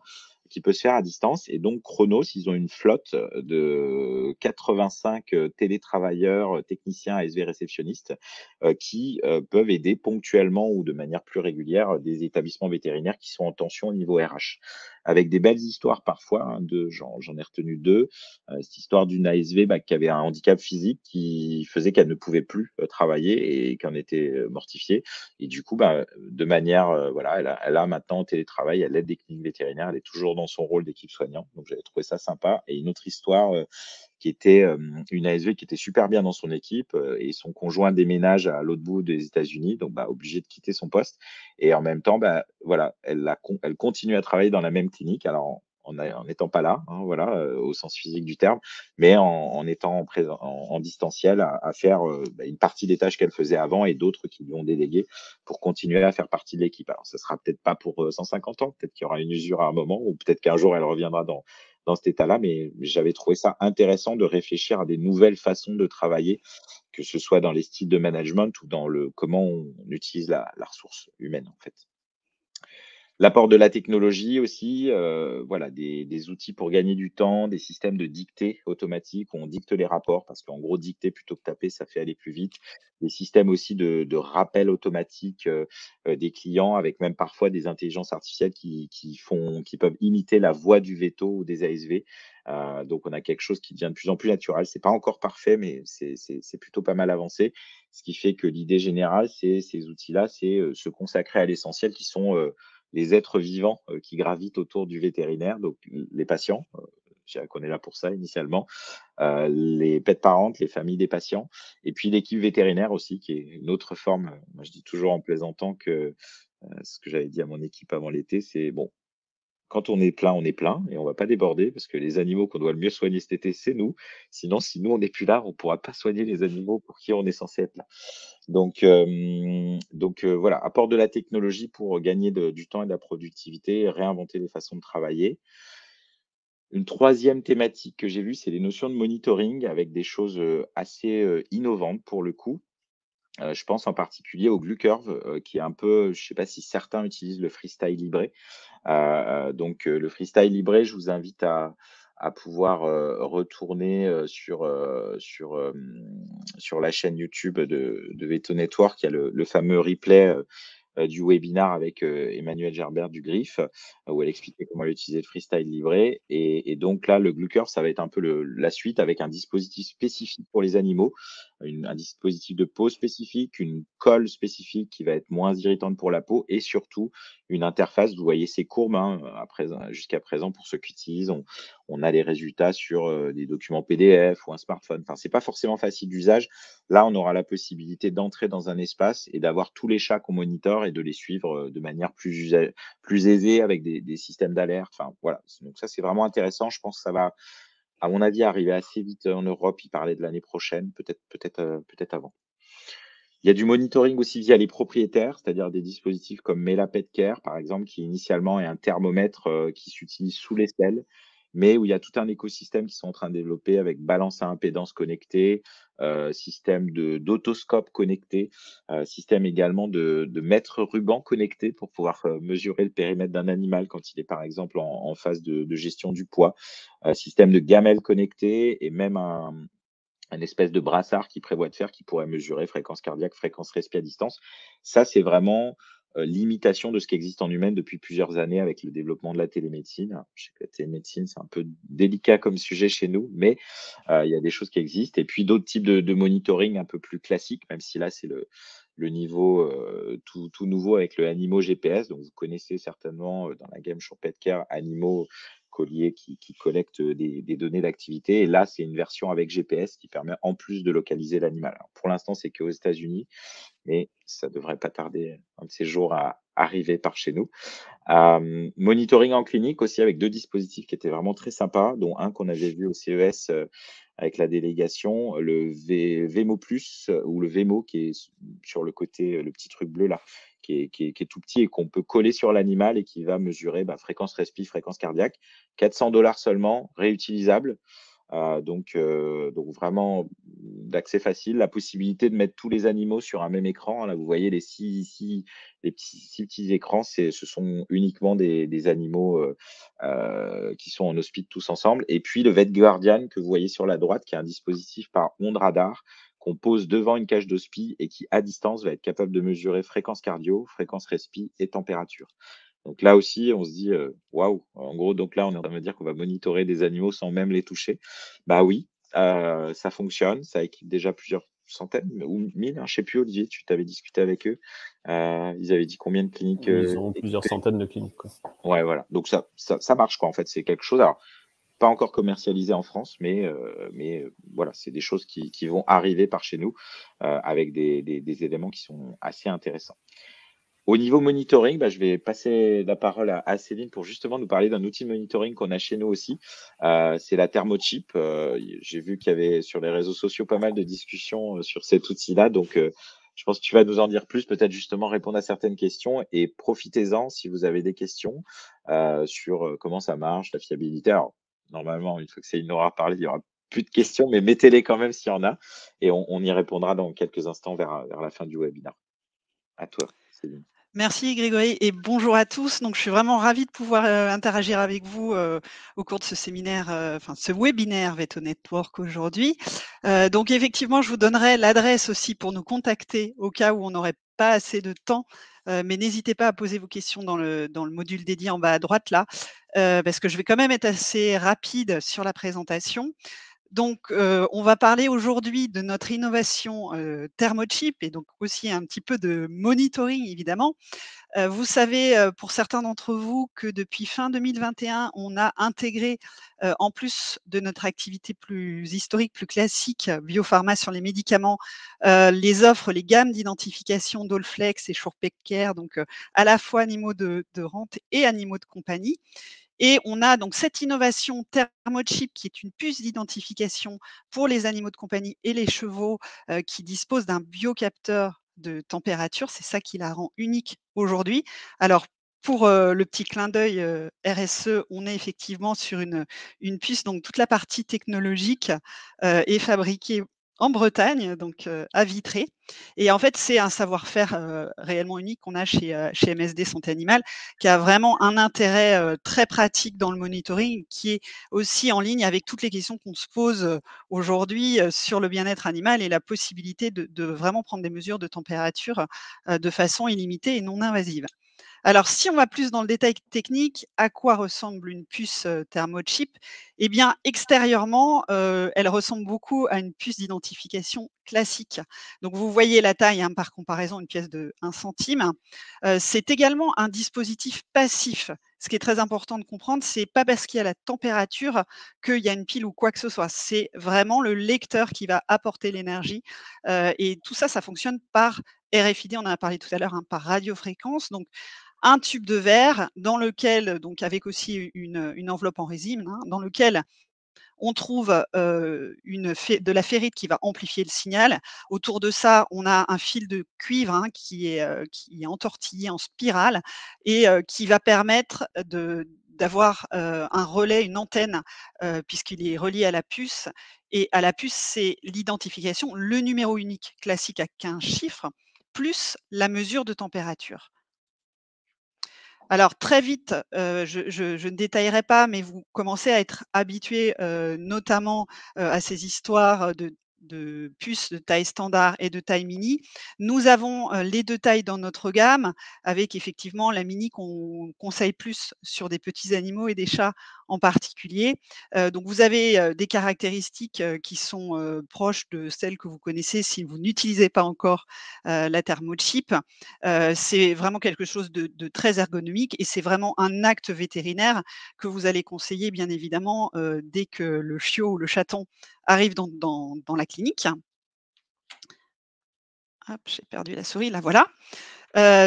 qui peut se faire à distance. Et donc Chronos, ils ont une flotte de 85 télétravailleurs, techniciens, ASV réceptionnistes qui peuvent aider ponctuellement ou de manière plus régulière des établissements vétérinaires qui sont en tension au niveau RH. Avec des belles histoires parfois, hein, j'en ai retenu deux. Cette histoire d'une ASV qui avait un handicap physique qui faisait qu'elle ne pouvait plus travailler et qu'en était mortifiée. Et du coup, de manière, voilà, elle a maintenant au télétravail, elle aide des cliniques vétérinaires, elle est toujours dans son rôle d'équipe soignante. Donc j'avais trouvé ça sympa. Et une autre histoire qui était une ASV qui était super bien dans son équipe et son conjoint déménage à l'autre bout des États-Unis, donc obligé de quitter son poste. Et en même temps, voilà, elle continue à travailler dans la même clinique. Alors en n'étant pas là, hein, voilà, au sens physique du terme, mais en étant en distanciel à faire une partie des tâches qu'elle faisait avant et d'autres qui lui ont délégué pour continuer à faire partie de l'équipe. Alors, ça sera peut-être pas pour 150 ans, peut-être qu'il y aura une usure à un moment, ou peut-être qu'un jour elle reviendra dans cet état-là, mais j'avais trouvé ça intéressant de réfléchir à des nouvelles façons de travailler, que ce soit dans les styles de management ou dans le comment on utilise la ressource humaine, en fait. L'apport de la technologie aussi, voilà, des outils pour gagner du temps, des systèmes de dictée automatique où on dicte les rapports parce qu'en gros, dicter plutôt que taper, ça fait aller plus vite. Des systèmes aussi de rappel automatique, des clients avec même parfois des intelligences artificielles qui peuvent imiter la voix du veto ou des ASV. Donc on a quelque chose qui devient de plus en plus naturel. C'est pas encore parfait, mais c'est plutôt pas mal avancé. Ce qui fait que l'idée générale, c'est ces outils-là, c'est, se consacrer à l'essentiel qui sont, les êtres vivants qui gravitent autour du vétérinaire, donc les patients, je dirais qu'on est là pour ça initialement, les pet parents, les familles des patients, et puis l'équipe vétérinaire aussi, qui est une autre forme. Moi, je dis toujours en plaisantant que ce que j'avais dit à mon équipe avant l'été, c'est bon, quand on est plein et on va pas déborder parce que les animaux qu'on doit le mieux soigner cet été, c'est nous. Sinon, si nous, on n'est plus là, on pourra pas soigner les animaux pour qui on est censé être là. Voilà, apport de la technologie pour gagner du temps et de la productivité, réinventer les façons de travailler. Une troisième thématique que j'ai vue, c'est les notions de monitoring avec des choses assez innovantes pour le coup. Je pense en particulier au GluCurve, qui est un peu, je sais pas si certains utilisent le freestyle libré. Le freestyle libré, je vous invite à pouvoir retourner sur la chaîne YouTube de Veto Network. Il y a le fameux replay du webinar avec Emmanuel Gerbert du Griffe, où elle expliquait comment elle utilisait le freestyle livré. Et donc là, le Glucker, ça va être un peu la suite avec un dispositif spécifique pour les animaux, un dispositif de peau spécifique, une colle spécifique qui va être moins irritante pour la peau et surtout une interface. Vous voyez ces courbes hein, jusqu'à présent pour ceux qui utilisent. On a les résultats sur des documents PDF ou un smartphone. Enfin, c'est pas forcément facile d'usage. Là, on aura la possibilité d'entrer dans un espace et d'avoir tous les chats qu'on monitore et de les suivre de manière plus aisée avec des systèmes d'alerte. Enfin, voilà. Donc ça, c'est vraiment intéressant. Je pense que ça va, à mon avis, arriver assez vite en Europe. Il parlait de l'année prochaine, peut-être avant. Il y a du monitoring aussi via les propriétaires, c'est-à-dire des dispositifs comme Mela Pet Care, par exemple, qui initialement est un thermomètre qui s'utilise sous l'aisselle, mais où il y a tout un écosystème qui sont en train de développer avec balance à impédance connectée, système d'autoscope connecté, système également de mètre ruban connecté pour pouvoir mesurer le périmètre d'un animal quand il est par exemple en phase de gestion du poids, système de gamelle connectée et même un espèce de brassard qui prévoit de faire, qui pourrait mesurer fréquence cardiaque, fréquence respi à distance. Ça, c'est vraiment l'imitation de ce qui existe en humaine depuis plusieurs années avec le développement de la télémédecine. Alors, je sais que la télémédecine, c'est un peu délicat comme sujet chez nous, mais il y a des choses qui existent. Et puis d'autres types de monitoring un peu plus classiques, même si là, c'est le niveau tout nouveau avec le Animo GPS. Donc, vous connaissez certainement dans la gamme sur Petcare Animo collier qui collecte des données d'activité. Et là, c'est une version avec GPS qui permet en plus de localiser l'animal. Alors, pour l'instant, c'est qu'aux États-Unis, mais ça devrait pas tarder un de ces jours à arriver par chez nous. Monitoring en clinique aussi avec deux dispositifs qui étaient vraiment très sympas, dont un qu'on avait vu au CES avec la délégation, le Vemo Plus ou le Vemo qui est sur le côté, le petit truc bleu là, qui est tout petit et qu'on peut coller sur l'animal et qui va mesurer fréquence respi, fréquence cardiaque. 400 $ seulement, réutilisable. Donc vraiment d'accès facile, la possibilité de mettre tous les animaux sur un même écran. Là, vous voyez les six petits écrans, ce sont uniquement des animaux qui sont en hospice tous ensemble. Et puis le Vet Guardian que vous voyez sur la droite, qui est un dispositif par onde radar qu'on pose devant une cage d'hospice et qui, à distance, va être capable de mesurer fréquence cardio, fréquence respi et température. Donc là aussi, on se dit, waouh! En gros, donc là, on est en train de me dire qu'on va monitorer des animaux sans même les toucher. Bah oui, ça fonctionne, ça équipe déjà plusieurs centaines ou 1000, hein, je sais plus Olivier, tu t'avais discuté avec eux. Ils avaient dit combien de cliniques, Ils ont plusieurs équipées? centaines de cliniques, quoi. Ouais, voilà, donc ça marche quoi, en fait, c'est quelque chose alors pas encore commercialisé en France, mais voilà, c'est des choses qui vont arriver par chez nous, avec des éléments qui sont assez intéressants. Au niveau monitoring, bah, je vais passer la parole à Céline pour justement nous parler d'un outil de monitoring qu'on a chez nous aussi. C'est la Thermochip. J'ai vu qu'il y avait sur les réseaux sociaux pas mal de discussions sur cet outil-là. Donc, je pense que tu vas nous en dire plus, peut-être justement répondre à certaines questions et profitez-en si vous avez des questions sur comment ça marche, la fiabilité. Alors, normalement, une fois que Céline aura parlé, il y aura plus de questions, mais mettez-les quand même s'il y en a et on y répondra dans quelques instants vers la fin du webinaire. À toi, Céline. Merci Grégory et bonjour à tous. Donc, je suis vraiment ravie de pouvoir interagir avec vous au cours de ce séminaire, enfin ce webinaire Veto Network aujourd'hui. Donc, effectivement, je vous donnerai l'adresse aussi pour nous contacter au cas où on n'aurait pas assez de temps. Mais n'hésitez pas à poser vos questions dans le module dédié en bas à droite là, parce que je vais quand même être assez rapide sur la présentation. Donc, on va parler aujourd'hui de notre innovation Thermochip et donc aussi un petit peu de monitoring évidemment. Vous savez, pour certains d'entre vous que depuis fin 2021, on a intégré, en plus de notre activité plus historique, plus classique, biopharma sur les médicaments, les offres, les gammes d'identification Dolflex et SurePetCare, donc à la fois animaux de rente et animaux de compagnie. Et on a donc cette innovation Thermochip qui est une puce d'identification pour les animaux de compagnie et les chevaux qui dispose d'un biocapteur de température. C'est ça qui la rend unique aujourd'hui. Alors, pour le petit clin d'œil RSE, on est effectivement sur une puce, donc toute la partie technologique est fabriquée en Bretagne, donc à Vitré. Et en fait, c'est un savoir-faire réellement unique qu'on a chez MSD Santé Animale, qui a vraiment un intérêt très pratique dans le monitoring, qui est aussi en ligne avec toutes les questions qu'on se pose aujourd'hui sur le bien-être animal et la possibilité de vraiment prendre des mesures de température de façon illimitée et non invasive. Alors, si on va plus dans le détail technique, à quoi ressemble une puce Thermochip? Eh bien, extérieurement, elle ressemble beaucoup à une puce d'identification classique. Donc, vous voyez la taille, hein, par comparaison, une pièce de 1 centime. C'est également un dispositif passif. Ce qui est très important de comprendre, c'est pas parce qu'il y a la température qu'il y a une pile ou quoi que ce soit. C'est vraiment le lecteur qui va apporter l'énergie. Et tout ça, ça fonctionne par RFID, on en a parlé tout à l'heure, hein, par radiofréquence. Donc, un tube de verre dans lequel, donc avec aussi une enveloppe en résine, hein, dans lequel on trouve de la ferrite qui va amplifier le signal. Autour de ça, on a un fil de cuivre hein, qui est entortillé en spirale et qui va permettre d'avoir un relais, une antenne, puisqu'il est relié à la puce. Et à la puce, c'est l'identification, le numéro unique classique à 15 chiffres, plus la mesure de température. Alors très vite, je ne détaillerai pas, mais vous commencez à être habitués, notamment, à ces histoires, de puces de taille standard et de taille mini. Nous avons, les 2 tailles dans notre gamme, avec effectivement la mini qu'on conseille plus sur des petits animaux et des chats en particulier. Donc vous avez, des caractéristiques, qui sont, proches de celles que vous connaissez si vous n'utilisez pas encore, la Thermochip. C'est vraiment quelque chose de très ergonomique et c'est vraiment un acte vétérinaire que vous allez conseiller bien évidemment, dès que le chiot ou le chaton arrive dans la clinique. Hop, j'ai perdu la souris, la voilà.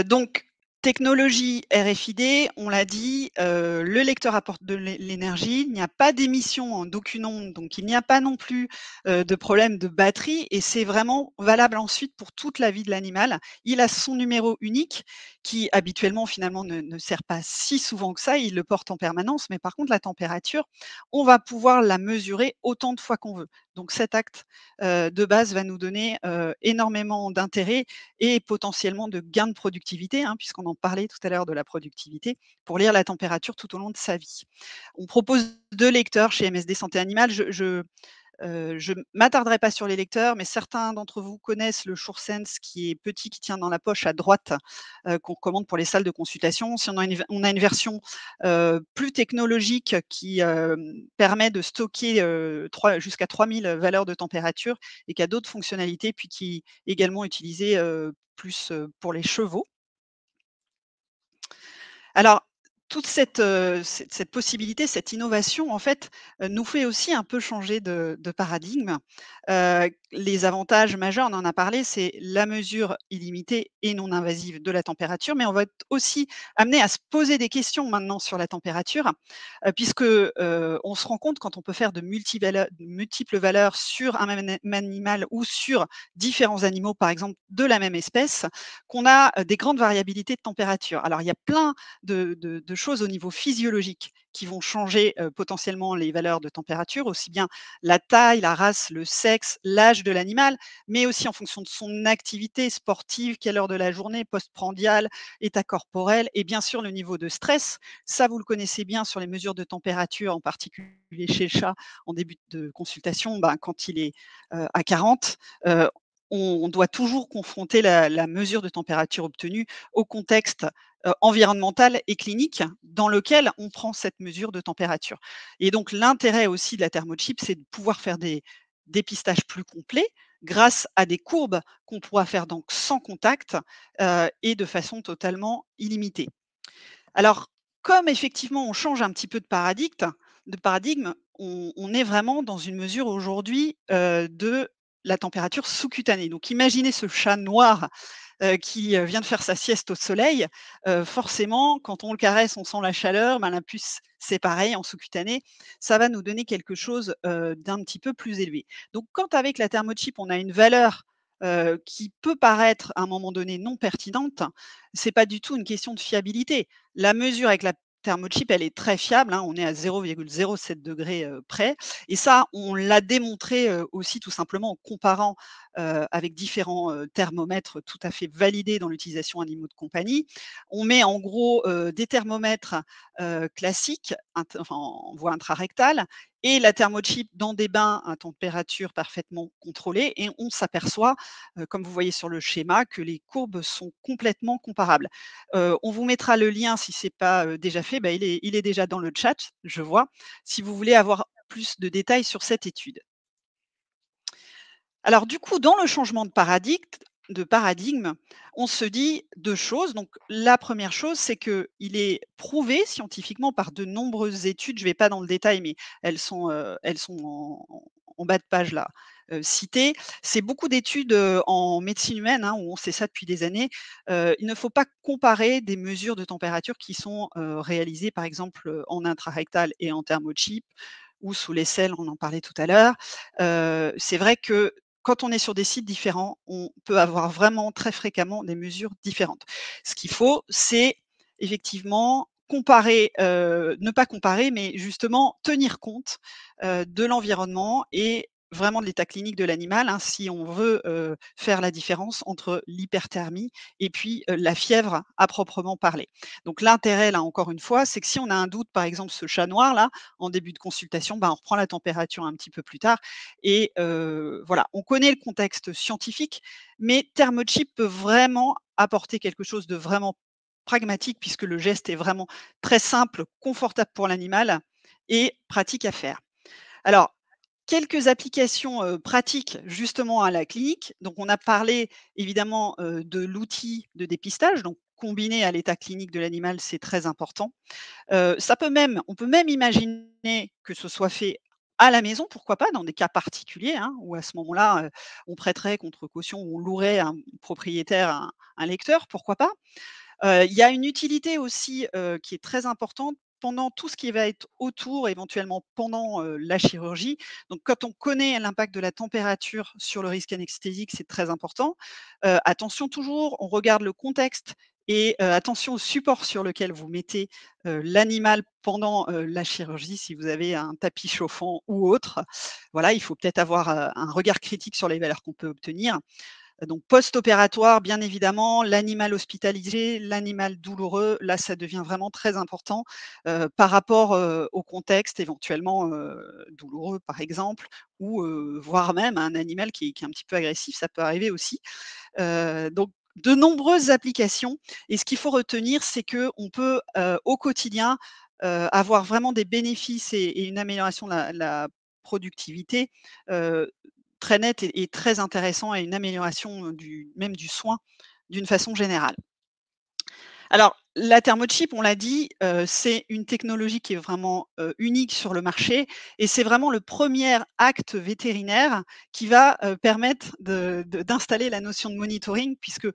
Donc Technologie RFID, on l'a dit, le lecteur apporte de l'énergie, il n'y a pas d'émission en d'aucune onde, donc il n'y a pas non plus, de problème de batterie et c'est vraiment valable ensuite pour toute la vie de l'animal. Il a son numéro unique qui habituellement finalement ne sert pas si souvent que ça, il le porte en permanence, mais par contre la température, on va pouvoir la mesurer autant de fois qu'on veut. Donc cet acte, de base va nous donner, énormément d'intérêt et potentiellement de gains de productivité, hein, puisqu'on en parlait tout à l'heure de la productivité, pour lire la température tout au long de sa vie. On propose 2 lecteurs chez MSD Santé Animale. Je m'attarderai pas sur les lecteurs, mais certains d'entre vous connaissent le SureSense qui est petit, qui tient dans la poche à droite, qu'on recommande pour les salles de consultation. Si on a une version, plus technologique qui, permet de stocker, jusqu'à 3000 valeurs de température et qui a d'autres fonctionnalités, puis qui est également utilisée, plus, pour les chevaux. Alors, toute cette possibilité, cette innovation, en fait, nous fait aussi un peu changer de paradigme. Les avantages majeurs, on en a parlé, c'est la mesure illimitée et non invasive de la température, mais on va être aussi amené à se poser des questions maintenant sur la température, puisque, on se rend compte quand on peut faire de multiples valeurs sur un même animal ou sur différents animaux, par exemple, de la même espèce, qu'on a, des grandes variabilités de température. Alors il y a plein de choses au niveau physiologique qui vont changer, potentiellement les valeurs de température, aussi bien la taille, la race, le sexe, l'âge de l'animal, mais aussi en fonction de son activité sportive, quelle heure de la journée, postprandial, état corporel et bien sûr le niveau de stress. Ça, vous le connaissez bien sur les mesures de température, en particulier chez le chat en début de consultation, ben, quand il est, à 40, on doit toujours confronter la mesure de température obtenue au contexte, environnemental et clinique dans lequel on prend cette mesure de température. Et donc l'intérêt aussi de la thermochip, c'est de pouvoir faire des dépistages plus complets grâce à des courbes qu'on pourra faire donc sans contact, et de façon totalement illimitée. Alors, comme effectivement on change un petit peu de paradigme, on est vraiment dans une mesure aujourd'hui, de la température sous-cutanée. Donc imaginez ce chat noir, qui, vient de faire sa sieste au soleil, forcément quand on le caresse, on sent la chaleur, ben, la puce, c'est pareil en sous-cutané, ça va nous donner quelque chose, d'un petit peu plus élevé. Donc quand avec la thermochip, on a une valeur, qui peut paraître à un moment donné non pertinente, c'est pas du tout une question de fiabilité. La mesure avec la thermochip, elle est très fiable, hein, on est à 0,07 près et ça, on l'a démontré, aussi tout simplement en comparant, avec différents, thermomètres tout à fait validés dans l'utilisation animaux de compagnie. On met en gros, des thermomètres, classiques, enfin en voie intrarectale et la thermochip dans des bains à température parfaitement contrôlée et on s'aperçoit, comme vous voyez sur le schéma, que les courbes sont complètement comparables. On vous mettra le lien si c'est pas, déjà fait, bah, il est déjà dans le chat, je vois, si vous voulez avoir plus de détails sur cette étude. Alors du coup, dans le changement de paradigme, on se dit 2 choses. Donc la première chose, c'est qu'il est prouvé scientifiquement par de nombreuses études, je ne vais pas dans le détail, mais elles sont en bas de page là, citées. C'est beaucoup d'études, en médecine humaine, hein, où on sait ça depuis des années. Il ne faut pas comparer des mesures de température qui sont, réalisées par exemple, en intrarectal et en thermochip ou sous l'aisselle, on en parlait tout à l'heure. C'est vrai que quand on est sur des sites différents, on peut avoir vraiment très fréquemment des mesures différentes. Ce qu'il faut, c'est effectivement comparer, ne pas comparer, mais justement tenir compte, de l'environnement et vraiment de l'état clinique de l'animal, hein, si on veut, faire la différence entre l'hyperthermie et puis, la fièvre à proprement parler. Donc l'intérêt là, encore une fois, c'est que si on a un doute, par exemple ce chat noir là, en début de consultation, ben, on reprend la température un petit peu plus tard et voilà, on connaît le contexte scientifique, mais Thermochip peut vraiment apporter quelque chose de vraiment pragmatique puisque le geste est vraiment très simple, confortable pour l'animal et pratique à faire. Alors, quelques applications, pratiques justement à la clinique. Donc on a parlé évidemment, de l'outil de dépistage, donc combiné à l'état clinique de l'animal, c'est très important. On peut même imaginer que ce soit fait à la maison, pourquoi pas, dans des cas particuliers, hein, où à ce moment-là, on prêterait contre caution ou on louerait à un propriétaire un lecteur, pourquoi pas? Il y a une utilité aussi, qui est très importante pendant tout ce qui va être autour, éventuellement pendant, la chirurgie. Donc quand on connaît l'impact de la température sur le risque anesthésique, c'est très important. Attention toujours, on regarde le contexte et attention au support sur lequel vous mettez, l'animal pendant, la chirurgie, si vous avez un tapis chauffant ou autre. Voilà, il faut peut-être avoir, un regard critique sur les valeurs qu'on peut obtenir. Donc post-opératoire, bien évidemment, l'animal hospitalisé, l'animal douloureux, là, ça devient vraiment très important, par rapport, au contexte éventuellement, douloureux, par exemple, ou voire même un animal qui est un petit peu agressif, ça peut arriver aussi. Donc de nombreuses applications et ce qu'il faut retenir, c'est qu'on peut, au quotidien, avoir vraiment des bénéfices et une amélioration de la productivité, heu, très nette et très intéressant et une amélioration, du soin d'une façon générale. Alors, la thermochip, on l'a dit, c'est une technologie qui est vraiment, unique sur le marché et c'est vraiment le premier acte vétérinaire qui va, permettre d'installer la notion de monitoring puisque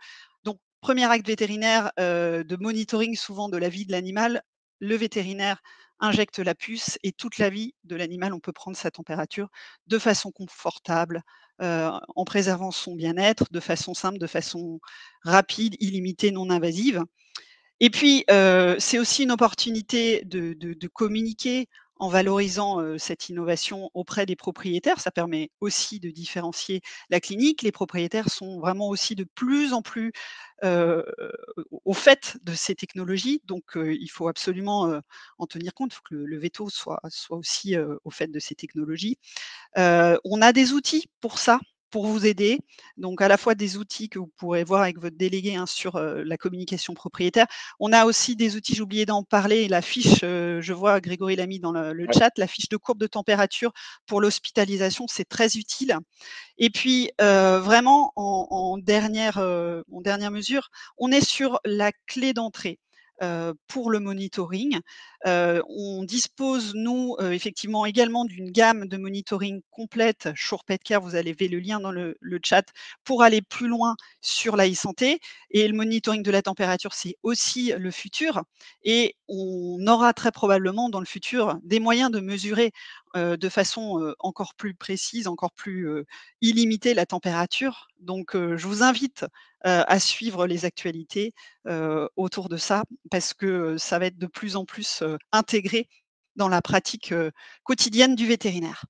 donc premier acte vétérinaire, de monitoring souvent de la vie de l'animal, le vétérinaire injecte la puce et toute la vie de l'animal, on peut prendre sa température de façon confortable, en préservant son bien-être, de façon simple, de façon rapide, illimitée, non invasive. Et puis, c'est aussi une opportunité de communiquer en valorisant, cette innovation auprès des propriétaires. Ça permet aussi de différencier la clinique. Les propriétaires sont vraiment aussi de plus en plus, heu, au fait de ces technologies, donc il faut absolument, en tenir compte. Il faut que le véto soit aussi, au fait de ces technologies. On a des outils pour ça, pour vous aider. Donc à la fois des outils que vous pourrez voir avec votre délégué, hein, sur, la communication propriétaire. On a aussi des outils, j'ai oublié d'en parler, la fiche, je vois Grégory l'a mis dans le Ouais. chat, la fiche de courbe de température pour l'hospitalisation, c'est très utile. Et puis, vraiment en dernière mesure, on est sur la clé d'entrée, pour le monitoring. On dispose nous, effectivement également d'une gamme de monitoring complète Sure Pet Care. Vous allez le lien dans le chat pour aller plus loin sur la e-santé et le monitoring de la température, c'est aussi le futur et on aura très probablement dans le futur des moyens de mesurer, de façon, encore plus précise, encore plus, illimiter la température. Donc, je vous invite, à suivre les actualités, autour de ça parce que, ça va être de plus en plus, intégré dans la pratique, quotidienne du vétérinaire.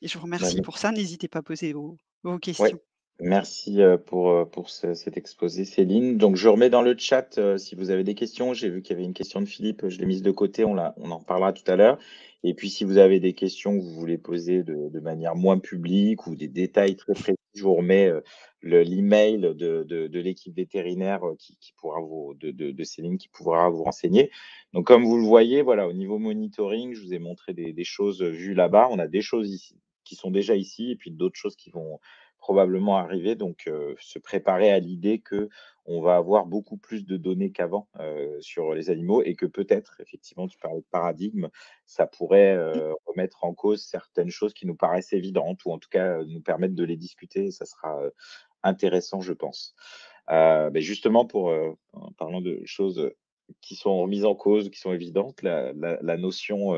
Et je vous Bah, remercie pour ça. N'hésitez pas à poser vos ouais, questions. merci pour cet exposé, Céline. Donc, je remets dans le chat si vous avez des questions. J'ai vu qu'il y avait une question de Philippe, je l'ai mise de côté, on en reparlera tout à l'heure. Et puis, si vous avez des questions que vous voulez poser de manière moins publique ou des détails très précis, je vous remets l'email de l'équipe vétérinaire qui pourra de Céline qui pourra vous renseigner. Donc, comme vous le voyez, voilà, au niveau monitoring, je vous ai montré des choses vues là-bas. On a des choses ici qui sont déjà ici et puis d'autres choses qui vont probablement arriver. Donc, se préparer à l'idée que on va avoir beaucoup plus de données qu'avant, sur les animaux et que peut-être, effectivement, tu parlais de paradigme, ça pourrait, Mmh. remettre en cause certaines choses qui nous paraissent évidentes ou en tout cas, nous permettre de les discuter et ça sera, intéressant, je pense. Beh, justement en parlant de choses, qui sont remises en cause, qui sont évidentes, la notion,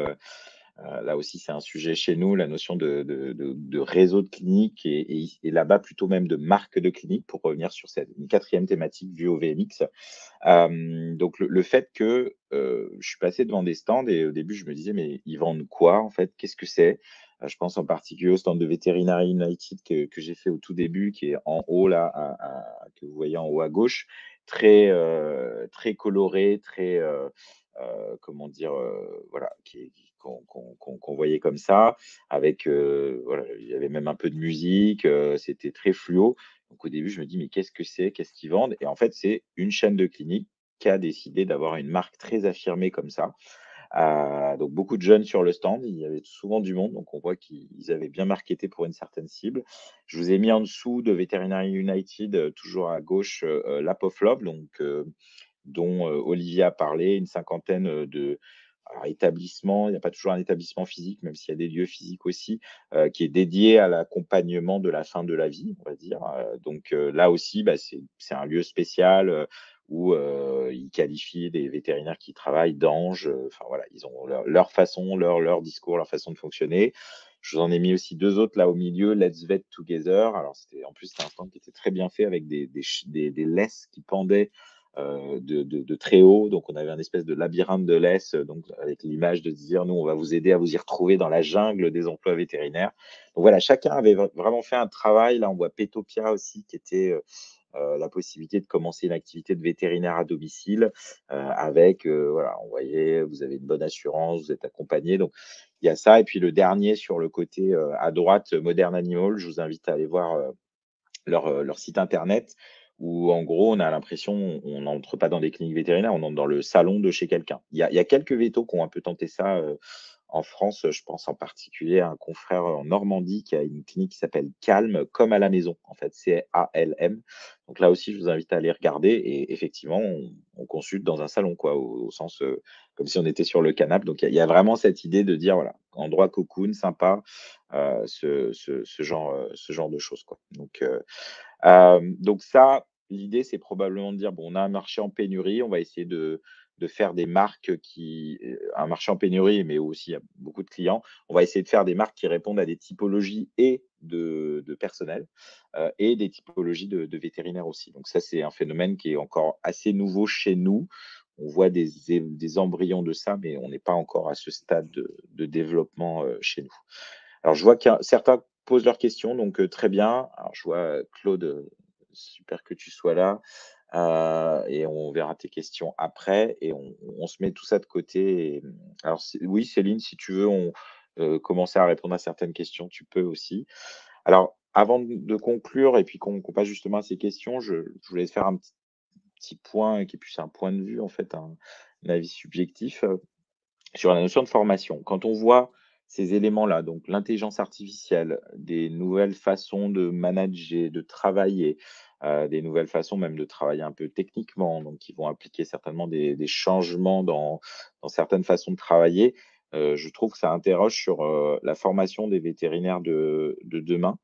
là aussi, c'est un sujet chez nous, la notion de réseau de cliniques et là-bas plutôt même de marque de clinique pour revenir sur cette une 4e thématique vue au VMX. Donc le fait que, je suis passé devant des stands et au début je me disais: «Mais ils vendent quoi en fait? Qu'est-ce que c'est?» Je pense en particulier au stand de Veterinary United que j'ai fait au tout début, qui est en haut là, que vous voyez en haut à gauche. Très coloré, comment dire? Voilà, qu'on voyait comme ça avec, voilà, il y avait même un peu de musique, c'était très fluo. Donc au début, je me dis: «Mais qu'est-ce que c'est? Qu'est-ce qu'ils vendent?» Et en fait, c'est une chaîne de cliniques qui a décidé d'avoir une marque très affirmée comme ça. Donc beaucoup de jeunes sur le stand, il y avait souvent du monde, donc on voit qu'ils avaient bien marketé pour une certaine cible. Je vous ai mis en dessous de Veterinary United, toujours à gauche, Lap of Love, donc dont, Olivier a parlé, une cinquantaine, alors établissements, il n'y a pas toujours un établissement physique, même s'il y a des lieux physiques aussi, qui est dédié à l'accompagnement de la fin de la vie, on va dire. Donc, là aussi, bah, c'est un lieu spécial, où ils qualifient des vétérinaires qui travaillent d'anges. Enfin voilà, ils ont leur façon, leur discours, leur façon de fonctionner. Je vous en ai mis aussi 2 autres là au milieu, Let's Vet Together. Alors en plus, c'était un stand qui était très bien fait avec des laisses qui pendaient de très haut. Donc, on avait un espèce de labyrinthe de laisse, donc avec l'image de dire, nous, on va vous aider à vous y retrouver dans la jungle des emplois vétérinaires. Donc voilà, chacun avait vraiment fait un travail. Là, on voit Pétopia aussi, qui était la possibilité de commencer une activité de vétérinaire à domicile avec, voilà, on voyait, vous avez une bonne assurance, vous êtes accompagné. Donc, il y a ça. Et puis le dernier sur le côté à droite, Modern Animal, je vous invite à aller voir leur site internet où en gros, on a l'impression on n'entre pas dans des cliniques vétérinaires, on entre dans le salon de chez quelqu'un. Il y a quelques vétos qui ont un peu tenté ça, en France. Je pense en particulier à un confrère en Normandie qui a une clinique qui s'appelle Calm, comme à la maison, en fait, CALM. Donc là aussi, je vous invite à aller regarder et effectivement, on consulte dans un salon quoi, au sens, comme si on était sur le canapé. Donc il y a vraiment cette idée de dire voilà, endroit cocoon, sympa, ce genre de choses quoi. Donc ça, l'idée, c'est probablement de dire: «Bon, on a un marché en pénurie, on va essayer de faire des marques qui» un marché en pénurie, mais aussi il y a beaucoup de clients. On va essayer de faire des marques qui répondent à des typologies et de personnel, et des typologies de vétérinaires aussi. Donc ça, c'est un phénomène qui est encore assez nouveau chez nous. On voit des embryons de ça, mais on n'est pas encore à ce stade de développement, chez nous. Alors, je vois qu'il y a certains posent leurs questions, donc très bien. Alors, je vois, Claude, super que tu sois là, et on verra tes questions après et on se met tout ça de côté et alors oui, Céline, si tu veux, commencer à répondre à certaines questions, tu peux aussi. Alors, avant de conclure et puis qu'on passe justement à ces questions, je voulais te faire un petit point qui est plus un point de vue, en fait, un avis subjectif, sur la notion de formation. Quand on voit ces éléments-là, donc l'intelligence artificielle, des nouvelles façons de manager, de travailler, des nouvelles façons même de travailler un peu techniquement, donc qui vont impliquer certainement des changements dans certaines façons de travailler, je trouve que ça interroge sur, la formation des vétérinaires de demain.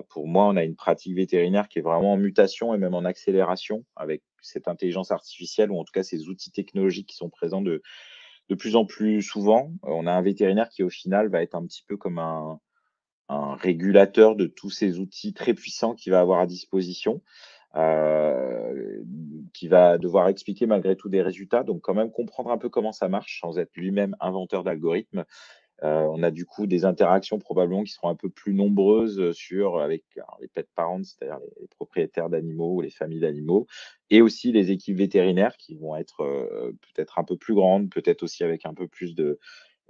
Pour moi, on a une pratique vétérinaire qui est vraiment en mutation et même en accélération avec cette intelligence artificielle ou en tout cas ces outils technologiques qui sont présents de plus en plus souvent. On a un vétérinaire qui, au final, va être un petit peu comme un régulateur de tous ces outils très puissants qu'il va avoir à disposition, qui va devoir expliquer malgré tout des résultats, donc quand même comprendre un peu comment ça marche sans être lui-même inventeur d'algorithmes. On a du coup des interactions probablement qui seront un peu plus nombreuses, avec alors les pet parents, c'est-à-dire les propriétaires d'animaux ou les familles d'animaux et aussi les équipes vétérinaires qui vont être, peut-être un peu plus grandes, peut-être aussi avec un peu plus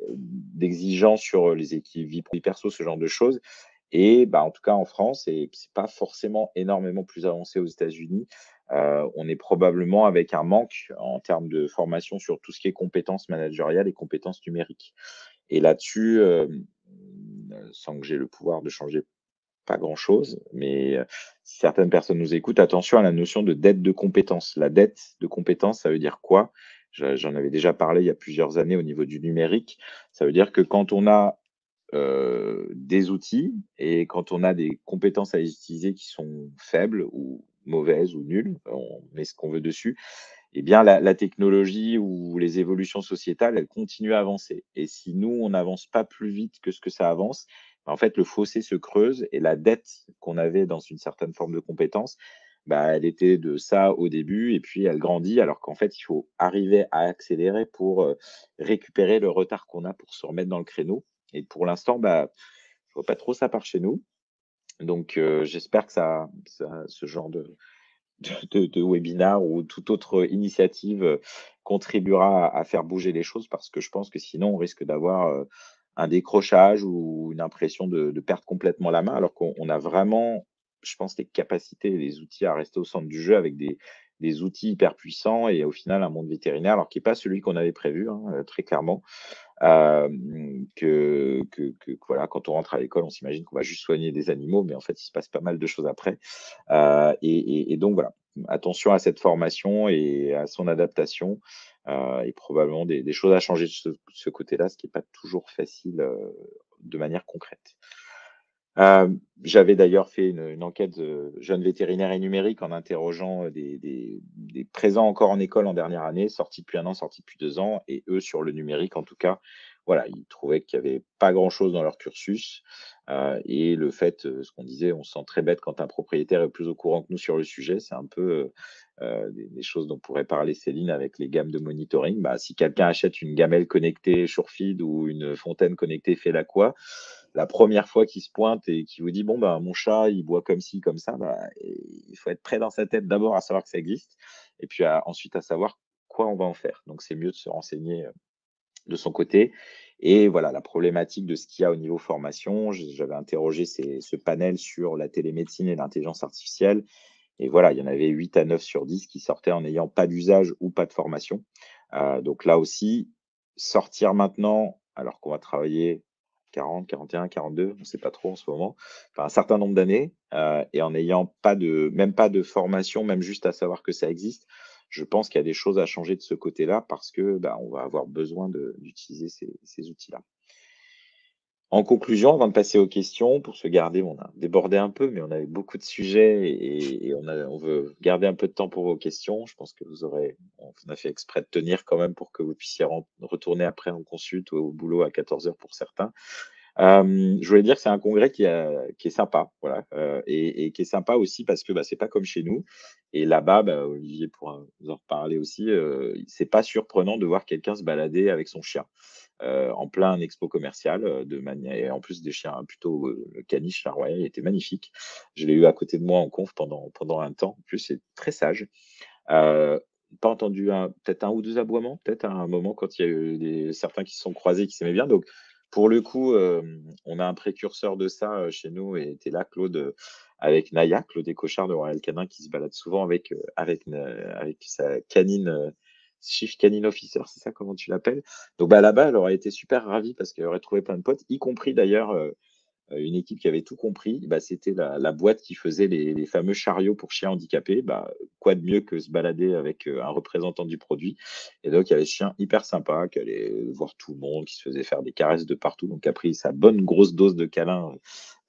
d'exigences sur, les équipes vie pro, vie perso, ce genre de choses et bah, en tout cas en France et c'est pas forcément énormément plus avancé aux États-Unis, on est probablement avec un manque en termes de formation sur tout ce qui est compétences managériales et compétences numériques. Et là-dessus, sans que j'ai le pouvoir de changer pas grand-chose, mais si certaines personnes nous écoutent, attention à la notion de dette de compétences. La dette de compétences, ça veut dire quoi? J'en avais déjà parlé il y a plusieurs années au niveau du numérique. Ça veut dire que quand on a, des outils et quand on a des compétences à utiliser qui sont faibles ou mauvaises ou nulles, on met ce qu'on veut dessus, eh bien, la technologie ou les évolutions sociétales, elles continuent à avancer. Et si nous, on n'avance pas plus vite que ce que ça avance, bah, en fait, le fossé se creuse et la dette qu'on avait dans une certaine forme de compétence, bah, elle était de ça au début et puis elle grandit alors qu'en fait, il faut arriver à accélérer pour, récupérer le retard qu'on a pour se remettre dans le créneau. Et pour l'instant, bah, je vois pas trop ça par chez nous. Donc, j'espère que ce genre de webinar ou toute autre initiative, contribuera à faire bouger les choses parce que je pense que sinon on risque d'avoir, un décrochage ou une impression de perdre complètement la main alors qu'on a vraiment, je pense, les capacités et les outils à rester au centre du jeu avec des outils hyper puissants et au final un monde vétérinaire alors qui est pas celui qu'on avait prévu, hein, très clairement. Que voilà, quand on rentre à l'école, on s'imagine qu'on va juste soigner des animaux, mais en fait, il se passe pas mal de choses après. Et donc voilà, attention à cette formation et à son adaptation, et probablement des choses à changer de ce côté-là, ce qui est pas toujours facile, de manière concrète. J'avais d'ailleurs fait une enquête jeunes vétérinaires et numérique en interrogeant des présents encore en école en dernière année, sortis depuis 1 an, sortis depuis 2 ans, et eux, sur le numérique en tout cas, voilà, ils trouvaient qu'il y avait pas grand-chose dans leur cursus. Et le fait, ce qu'on disait, on se sent très bête quand un propriétaire est plus au courant que nous sur le sujet. C'est un peu des choses dont pourrait parler Céline avec les gammes de monitoring. Bah, si quelqu'un achète une gamelle connectée Surefeed ou une fontaine connectée Félaqua, la première fois qu'il se pointe et qu'il vous dit: «Bon, bah, mon chat, il boit comme ci, comme ça», bah, il faut être prêt dans sa tête d'abord à savoir que ça existe et puis ensuite à savoir quoi on va en faire. Donc c'est mieux de se renseigner, de son côté. Et voilà, la problématique de ce qu'il y a au niveau formation, j'avais interrogé ce panel sur la télémédecine et l'intelligence artificielle. Et voilà, il y en avait 8 à 9 sur 10 qui sortaient en n'ayant pas d'usage ou pas de formation. Donc là aussi, sortir maintenant, alors qu'on va travailler 40, 41, 42, on ne sait pas trop en ce moment, enfin un certain nombre d'années, et en n'ayant même pas de formation, même juste à savoir que ça existe, je pense qu'il y a des choses à changer de ce côté-là parce que, bah, on va avoir besoin d'utiliser ces outils-là. En conclusion, avant de passer aux questions, pour se garder, on a débordé un peu, mais on avait beaucoup de sujets et on veut garder un peu de temps pour vos questions. Je pense que on a fait exprès de tenir quand même pour que vous puissiez retourner après en consulte ou au boulot à 14 heures pour certains. Je voulais dire que c'est un congrès qui est sympa, voilà, et qui est sympa aussi parce que, bah, c'est pas comme chez nous et là-bas, bah, Olivier pourra vous en reparler aussi, c'est pas surprenant de voir quelqu'un se balader avec son chien, en plein expo commercial, de manière et en plus des chiens plutôt, caniches, là, ouais, il était magnifique. Je l'ai eu à côté de moi en conf pendant un temps. En plus, c'est très sage. Heu, pas entendu peut-être 1 ou 2 aboiements, peut-être à un moment quand il y a eu certains qui se sont croisés, qui s'aimaient bien. Donc pour le coup, on a un précurseur de ça, chez nous et tu là Claude, avec Naya, Claude Écochard de Royal Canin qui se balade souvent avec sa canine, Chief Canine Officer, c'est ça? Comment tu l'appelles? Donc bah, là-bas, elle aurait été super ravie parce qu'elle aurait trouvé plein de potes, y compris d'ailleurs, une équipe qui avait tout compris, bah, c'était la boîte qui faisait les fameux chariots pour chiens handicapés. Bah, quoi de mieux que se balader avec, un représentant du produit et donc il y avait ce chien hyper sympa qui allait voir tout le monde, qui se faisait faire des caresses de partout, donc qui a pris sa bonne grosse dose de câlins,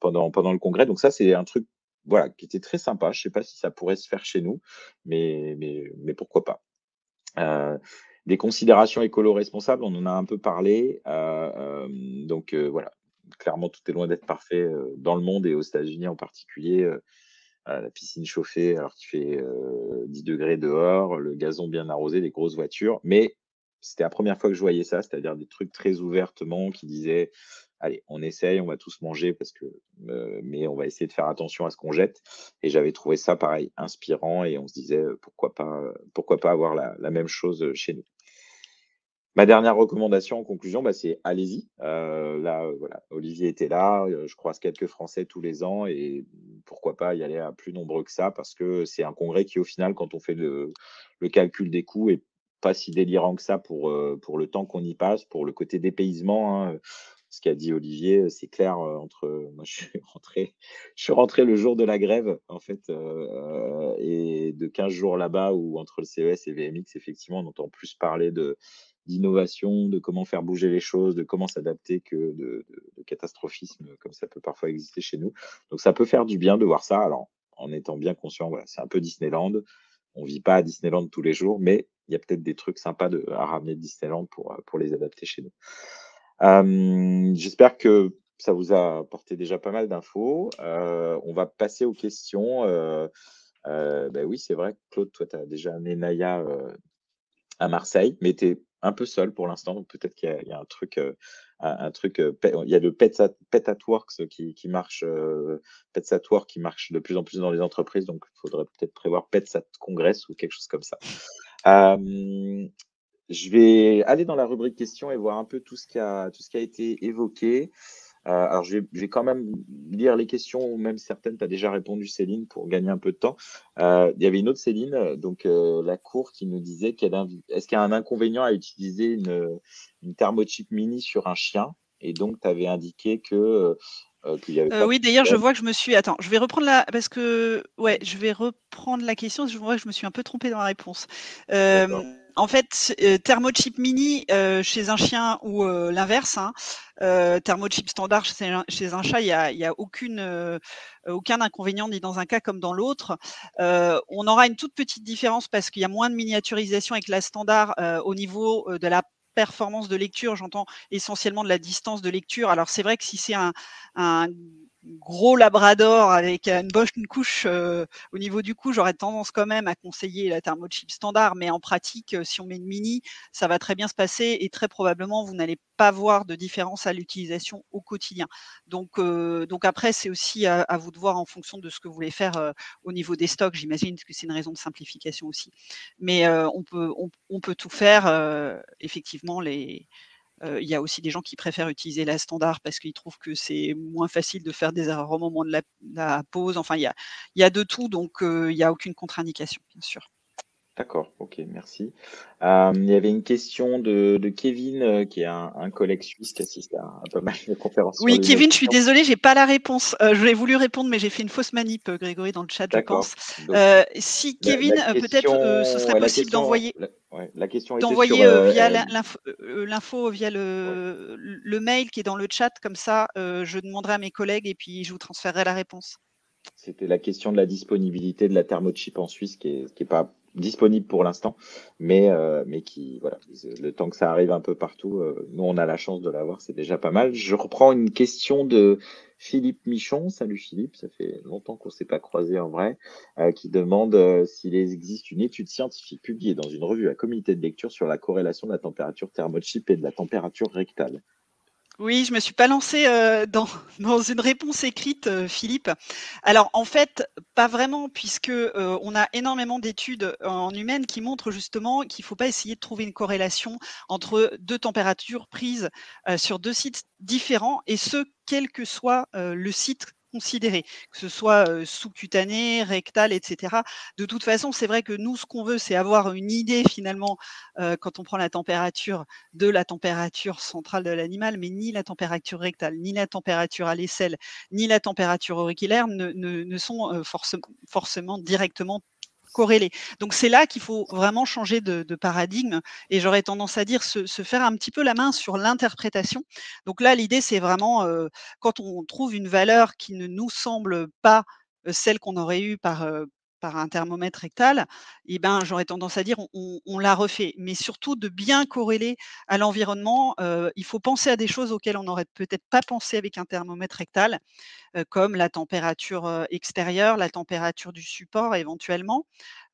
pendant le congrès. Donc ça, c'est un truc, voilà, qui était très sympa. Je sais pas si ça pourrait se faire chez nous, mais pourquoi pas? Heu, des considérations écolo-responsables, on en a un peu parlé, donc voilà, clairement, tout est loin d'être parfait, dans le monde et aux États-Unis en particulier, la piscine chauffée alors qu'il fait, 10 degrés dehors, le gazon bien arrosé, les grosses voitures. Mais c'était la première fois que je voyais ça, c'est-à-dire des trucs très ouvertement qui disaient: «Allez, on essaye, on va tous manger parce que mais on va essayer de faire attention à ce qu'on jette» et j'avais trouvé ça pareil, inspirant et on se disait, pourquoi pas avoir la même chose, chez nous. Ma dernière recommandation en conclusion, bah, c'est allez-y. Là, voilà, Olivier était là, je croise quelques Français tous les ans et pourquoi pas y aller à plus nombreux que ça parce que c'est un congrès qui, au final, quand on fait le calcul des coûts, est pas si délirant que ça pour le temps qu'on y passe, pour le côté dépaysement, hein, ce qu'a dit Olivier, c'est clair, moi je suis rentré le jour de la grève en fait, et de 15 jours là-bas où entre le CES et VMX, effectivement, on entend plus parler d'innovation, de comment faire bouger les choses, de comment s'adapter que de catastrophisme comme ça peut parfois exister chez nous. Donc ça peut faire du bien de voir ça, alors en étant bien conscient, voilà, c'est un peu Disneyland. On vit pas à Disneyland tous les jours, mais il y a peut-être des trucs sympas à ramener de Disneyland pour les adapter chez nous. J'espère que ça vous a apporté déjà pas mal d'infos. On va passer aux questions. Bah oui, c'est vrai, Claude, toi, tu as déjà amené Naya, à Marseille, mais tu es un peu seul pour l'instant, donc peut-être qu'il y a un truc, il y a le Pets at Works qui marche, Pets at Work qui marche de plus en plus dans les entreprises, donc il faudrait peut-être prévoir Pets at Congress ou quelque chose comme ça. Hem, je vais aller dans la rubrique questions et voir un peu tout ce qui a été évoqué. Alors je vais quand même lire les questions, ou même certaines, tu as déjà répondu Céline, pour gagner un peu de temps. Il y avait une autre Céline, donc la cour qui nous disait est-ce qu'il y a un inconvénient à utiliser une thermochip mini sur un chien? Et donc tu avais indiqué qu'il y avait pas de Oui, d'ailleurs, je problème. vois que je me suis attends, je vais reprendre la parce que ouais, je vais reprendre la question, je vois que je me suis un peu trompée dans la réponse. D'accord. En fait, thermochip mini chez un chien ou l'inverse, hein, thermochip standard chez un chat, il y a aucun inconvénient ni dans un cas comme dans l'autre. On aura une toute petite différence parce qu'il y a moins de miniaturisation avec la standard au niveau de la performance de lecture. J'entends essentiellement de la distance de lecture. Alors c'est vrai que si c'est un gros labrador avec une couche au niveau du cou, j'aurais tendance quand même à conseiller la thermochip standard, mais en pratique, si on met une mini, ça va très bien se passer et très probablement vous n'allez pas voir de différence à l'utilisation au quotidien. Donc après, c'est aussi à vous de voir en fonction de ce que vous voulez faire au niveau des stocks. J'imagine que c'est une raison de simplification aussi. Mais on peut tout faire. Effectivement, il y a aussi des gens qui préfèrent utiliser la standard parce qu'ils trouvent que c'est moins facile de faire des erreurs au moment de la pause. Enfin, il y a de tout, donc il n'y a aucune contre-indication, bien sûr. D'accord, ok, merci. Il y avait une question de Kevin, qui est un collègue suisse qui assiste à pas mal de conférences sur Oui, Kevin, je suis l'innovation. désolée, j'ai pas la réponse. J'aurais voulu répondre, mais j'ai fait une fausse manip, Grégory, dans le chat, je D'accord. pense. Donc, Si la Kevin, peut-être, ce serait ouais, possible la question était sur d'envoyer via l'info, via ouais. le mail qui est dans le chat, comme ça, je demanderai à mes collègues et puis je vous transférerai la réponse. C'était la question de la disponibilité de la thermochip en Suisse qui est pas disponible pour l'instant, mais qui, voilà, le temps que ça arrive un peu partout, nous on a la chance de l'avoir, c'est déjà pas mal. Je reprends une question de Philippe Michon. Salut Philippe, ça fait longtemps qu'on s'est pas croisé en vrai, qui demande s'il existe une étude scientifique publiée dans une revue à comité de lecture sur la corrélation de la température thermochip et de la température rectale. Oui, je me suis pas lancée dans une réponse écrite, Philippe. Alors en fait, pas vraiment puisque, on a énormément d'études en humaine qui montrent justement qu'il faut pas essayer de trouver une corrélation entre 2 températures prises, sur 2 sites différents et ce, quel que soit, le site considéré, que ce soit, sous-cutané, rectal et cetera. De toute façon, c'est vrai que nous, ce qu'on veut, c'est avoir une idée finalement, quand on prend la température, de la température centrale de l'animal, mais ni la température rectale, ni la température à l'aisselle, ni la température auriculaire ne sont forcément directement corrélées. Donc c'est là qu'il faut vraiment changer de paradigme et j'aurais tendance à dire se faire un petit peu la main sur l'interprétation. Donc là, l'idée, c'est vraiment quand on trouve une valeur qui ne nous semble pas celle qu'on aurait eue par un thermomètre rectal, et ben, j'aurais tendance à dire on la refait, mais surtout de bien corréler à l'environnement. Il faut penser à des choses auxquelles on n'aurait peut-être pas pensé avec un thermomètre rectal, comme la température, extérieure, la température du support éventuellement,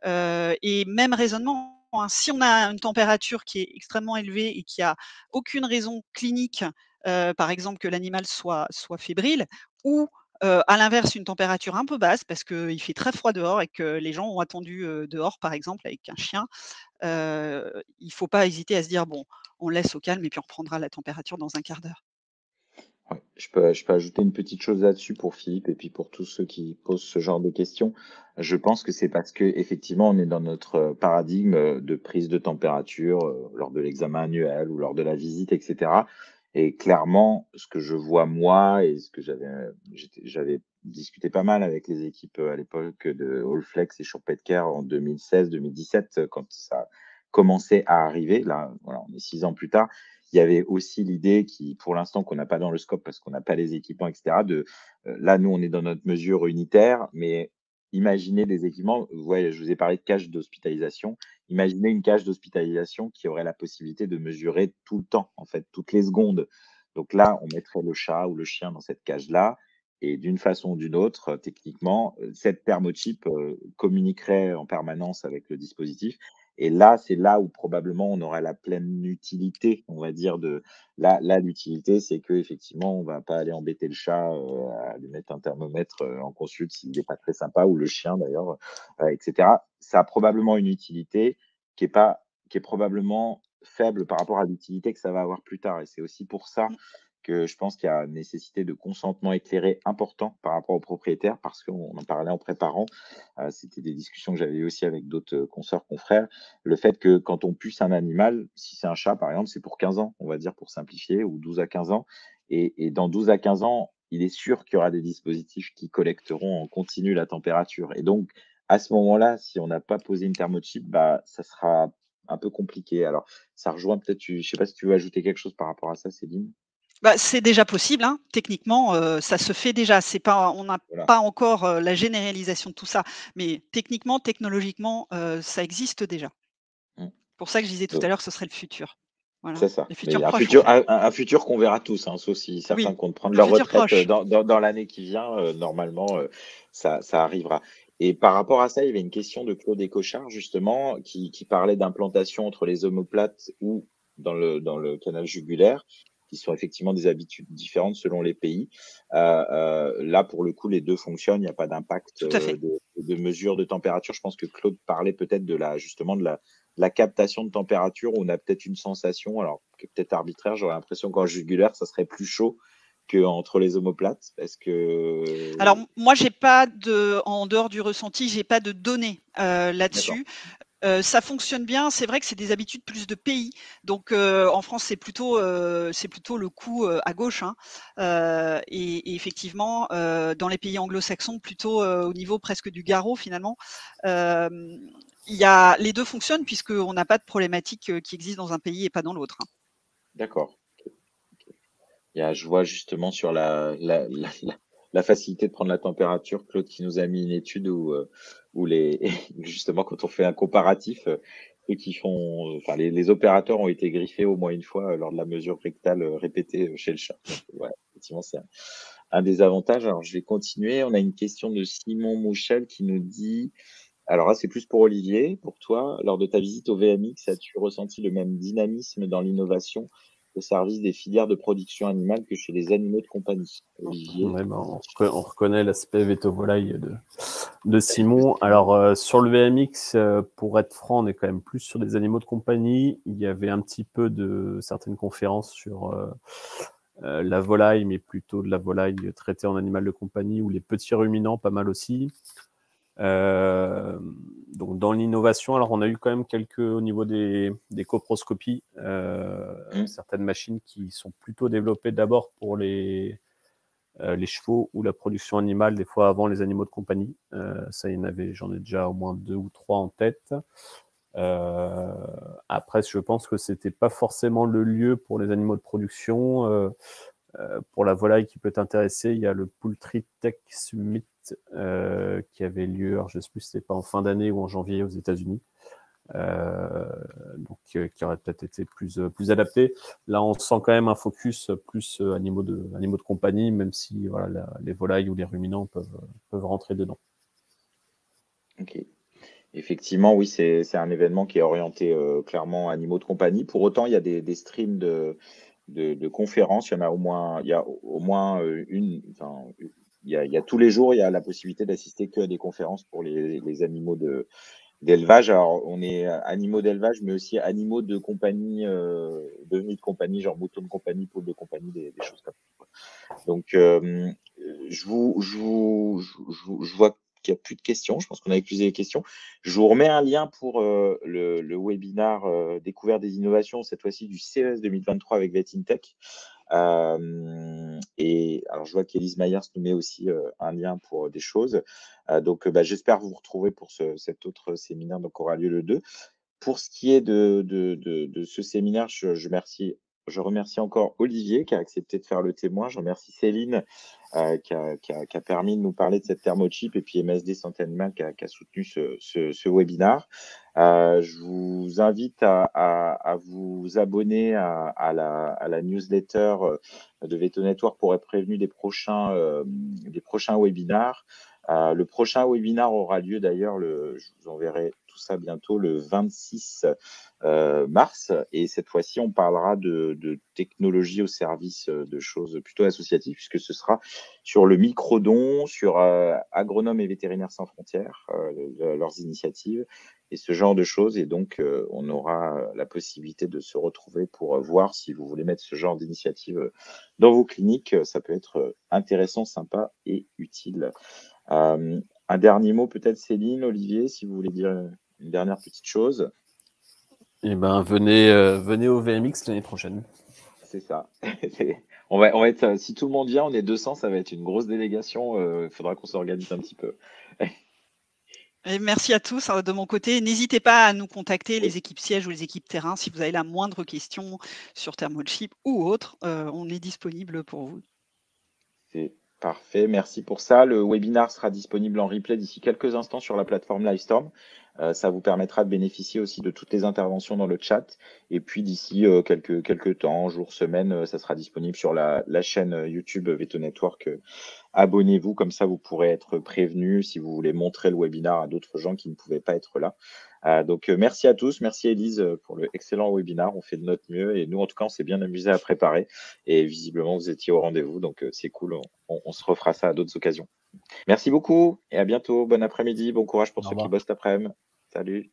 et même raisonnement, hein. Si on a une température qui est extrêmement élevée et qui a aucune raison clinique, par exemple que l'animal soit fébrile ou, à l'inverse une température un peu basse parce qu'il fait très froid dehors et que les gens ont attendu, dehors par exemple avec un chien, il ne faut pas hésiter à se dire: «Bon, on laisse au calme et puis on reprendra la température dans un quart d'heure». Ouais, je peux ajouter une petite chose là-dessus pour Philippe et puis pour tous ceux qui posent ce genre de questions. Je pense que c'est parce que effectivement on est dans notre paradigme de prise de température lors de l'examen annuel ou lors de la visite, etc. Et clairement, ce que je vois moi et ce que j'avais discuté pas mal avec les équipes à l'époque de Allflex et Petcare en 2016-2017 quand ça commençait à arriver. Là, voilà, on est 6 ans plus tard. Il y avait aussi l'idée qui, pour l'instant, qu'on n'a pas dans le scope parce qu'on n'a pas les équipements, etc. Là, nous, on est dans notre mesure unitaire, mais imaginez des équipements. Ouais, je vous ai parlé de cage d'hospitalisation. Imaginez une cage d'hospitalisation qui aurait la possibilité de mesurer tout le temps, en fait, toutes les secondes. Donc là, on mettrait le chat ou le chien dans cette cage-là. Et d'une façon ou d'une autre, techniquement, cette thermochip communiquerait en permanence avec le dispositif et là, c'est là où probablement on aura la pleine utilité, on va dire de là l'utilité, c'est qu'effectivement, on va pas aller embêter le chat, à lui mettre un thermomètre, en consulte s'il est pas très sympa ou le chien d'ailleurs, et cetera. Ça a probablement une utilité qui est probablement faible par rapport à l'utilité que ça va avoir plus tard et c'est aussi pour ça Mmh. que je pense qu'il y a nécessité de consentement éclairé important par rapport aux propriétaires parce qu'on en parlait en préparant. C'était des discussions que j'avais eues aussi avec d'autres consoeurs, confrères. Le fait que quand on puce un animal, si c'est un chat par exemple, c'est pour 15 ans, on va dire pour simplifier, ou 12 à 15 ans. Et dans 12 à 15 ans, il est sûr qu'il y aura des dispositifs qui collecteront en continu la température. Et donc, à ce moment-là, si on n'a pas posé une thermochip, bah, ça sera un peu compliqué. Alors, ça rejoint peut-être, je ne sais pas si tu veux ajouter quelque chose par rapport à ça, Céline. Bah, c'est déjà possible, hein. Techniquement, ça se fait déjà. C'est pas on n'a Voilà, pas encore, la généralisation de tout ça, mais techniquement, technologiquement, ça existe déjà. mm. Pour ça que je disais tout à Donc, l'heure que ce serait le futur. Voilà, c'est ça. le Mais futur proche, en fait. un futur qu'on verra tous, hein, sauf si certains Oui, comptent prendre le leur futur retraite proche. dans l'année qui vient. Normalement, ça arrivera. Et par rapport à ça, il y avait une question de Claude Écochard, justement, qui parlait d'implantation entre les omoplates ou dans le canal jugulaire, qui sont effectivement des habitudes différentes selon les pays. Là, pour le coup, les deux fonctionnent. Il n'y a pas d'impact Tout à fait. de mesure de température. Je pense que Claude parlait peut-être justement de la captation de température, où on a peut-être une sensation, alors que peut-être arbitraire, j'aurais l'impression qu'en jugulaire, ça serait plus chaud qu'entre les omoplates, parce que... Alors moi, j'ai pas en dehors du ressenti, j'ai pas de données, D'accord. là-dessus. Ça fonctionne bien. C'est vrai que c'est des habitudes plus de pays. Donc, en France, c'est plutôt le coup, à gauche, hein. Et effectivement, dans les pays anglo-saxons, plutôt, au niveau presque du garrot finalement. Les 2 fonctionnent puisqu'on n'a pas de problématique, qui existe dans un pays et pas dans l'autre, hein. D'accord. Je vois justement sur la facilité de prendre la température, Claude qui nous a mis une étude où justement, quand on fait un comparatif, ceux qui font, enfin, les opérateurs ont été griffés au moins une fois lors de la mesure rectale répétée chez le chat. Donc, ouais, effectivement, c'est un des avantages. Alors, je vais continuer. On a une question de Simon Mouchel qui nous dit, alors là, c'est plus pour Olivier, pour toi, lors de ta visite au VMX, as-tu ressenti le même dynamisme dans l'innovation au service des filières de production animale que chez les animaux de compagnie? Olivier? Ouais, ben, on reconnaît l'aspect veto-volaille de Simon. Alors, sur le VMX, pour être franc, on est quand même plus sur des animaux de compagnie. Il y avait un petit peu de certaines conférences sur la volaille, mais plutôt de la volaille traitée en animal de compagnie, ou les petits ruminants, pas mal aussi. Donc dans l'innovation, alors on a eu quand même quelques au niveau des coproscopies, certaines machines qui sont plutôt développées d'abord pour les chevaux ou la production animale, des fois avant les animaux de compagnie. Ça, j'en ai déjà au moins 2 ou 3 en tête. Après, je pense que c'était pas forcément le lieu pour les animaux de production. Pour la volaille qui peut t'intéresser, il y a le Poultry Tech Summit qui avait lieu, alors je ne sais plus si c'était pas en fin d'année ou en janvier aux États-Unis, donc qui aurait peut-être été plus adapté. Là, on sent quand même un focus plus animaux de compagnie, même si voilà, les volailles ou les ruminants peuvent rentrer dedans. Ok. Effectivement, oui, c'est un événement qui est orienté clairement animaux de compagnie. Pour autant, il y a des streams de conférences. Il y a au moins une. Enfin, il y a tous les jours, il y a la possibilité d'assister que à des conférences pour les animaux d'élevage. Alors, on est animaux d'élevage, mais aussi animaux de compagnie, devenus de compagnie, genre moutons de compagnie, poules de compagnie, des choses comme ça. Donc, je vois qu'il n'y a plus de questions. Je pense qu'on a épuisé les questions. Je vous remets un lien pour le webinaire Découverte des innovations, cette fois-ci du CES 2023 avec VetInTech. Et alors, je vois qu'Élise Myers nous met aussi un lien pour des choses. Donc, j'espère vous retrouver pour cet autre séminaire qui aura lieu le 2. Pour ce qui est de ce séminaire, je remercie encore Olivier qui a accepté de faire le témoin. Je remercie Céline qui a permis de nous parler de cette thermochip, et puis MSD Santé Animale qui a soutenu ce webinaire. Je vous invite à vous abonner à la newsletter de Veto Network pour être prévenu des prochains webinaires. Le prochain webinaire aura lieu d'ailleurs, je vous enverrai tout ça bientôt, le 26 mars. Et cette fois-ci, on parlera de technologie au service de choses plutôt associatives, puisque ce sera sur le microdon, sur Agronomes et Vétérinaires sans frontières, leurs initiatives et ce genre de choses. Et donc, on aura la possibilité de se retrouver pour voir si vous voulez mettre ce genre d'initiative dans vos cliniques. Ça peut être intéressant, sympa et utile. Un dernier mot peut-être, Céline, Olivier, si vous voulez dire une dernière petite chose. Eh ben, venez au VMX l'année prochaine. C'est ça. On va être, si tout le monde vient, on est 200, ça va être une grosse délégation. Il faudra qu'on s'organise un petit peu. Et merci à tous de mon côté. N'hésitez pas à nous contacter, les équipes sièges ou les équipes terrain, si vous avez la moindre question sur Thermochip ou autre. On est disponible pour vous. C'est parfait, merci pour ça. Le webinar sera disponible en replay d'ici quelques instants sur la plateforme Livestorm. Ça vous permettra de bénéficier aussi de toutes les interventions dans le chat. Et puis d'ici quelques temps, jours, semaines, ça sera disponible sur la chaîne YouTube Veto Network. Abonnez-vous, comme ça vous pourrez être prévenu si vous voulez montrer le webinar à d'autres gens qui ne pouvaient pas être là. Donc merci à tous, merci Élise pour le excellent webinar, on fait de notre mieux et nous en tout cas on s'est bien amusé à préparer et visiblement vous étiez au rendez-vous, donc c'est cool, on se refera ça à d'autres occasions. Merci beaucoup et à bientôt, bon après-midi, bon courage pour ceux qui bossent après-midi. Salut.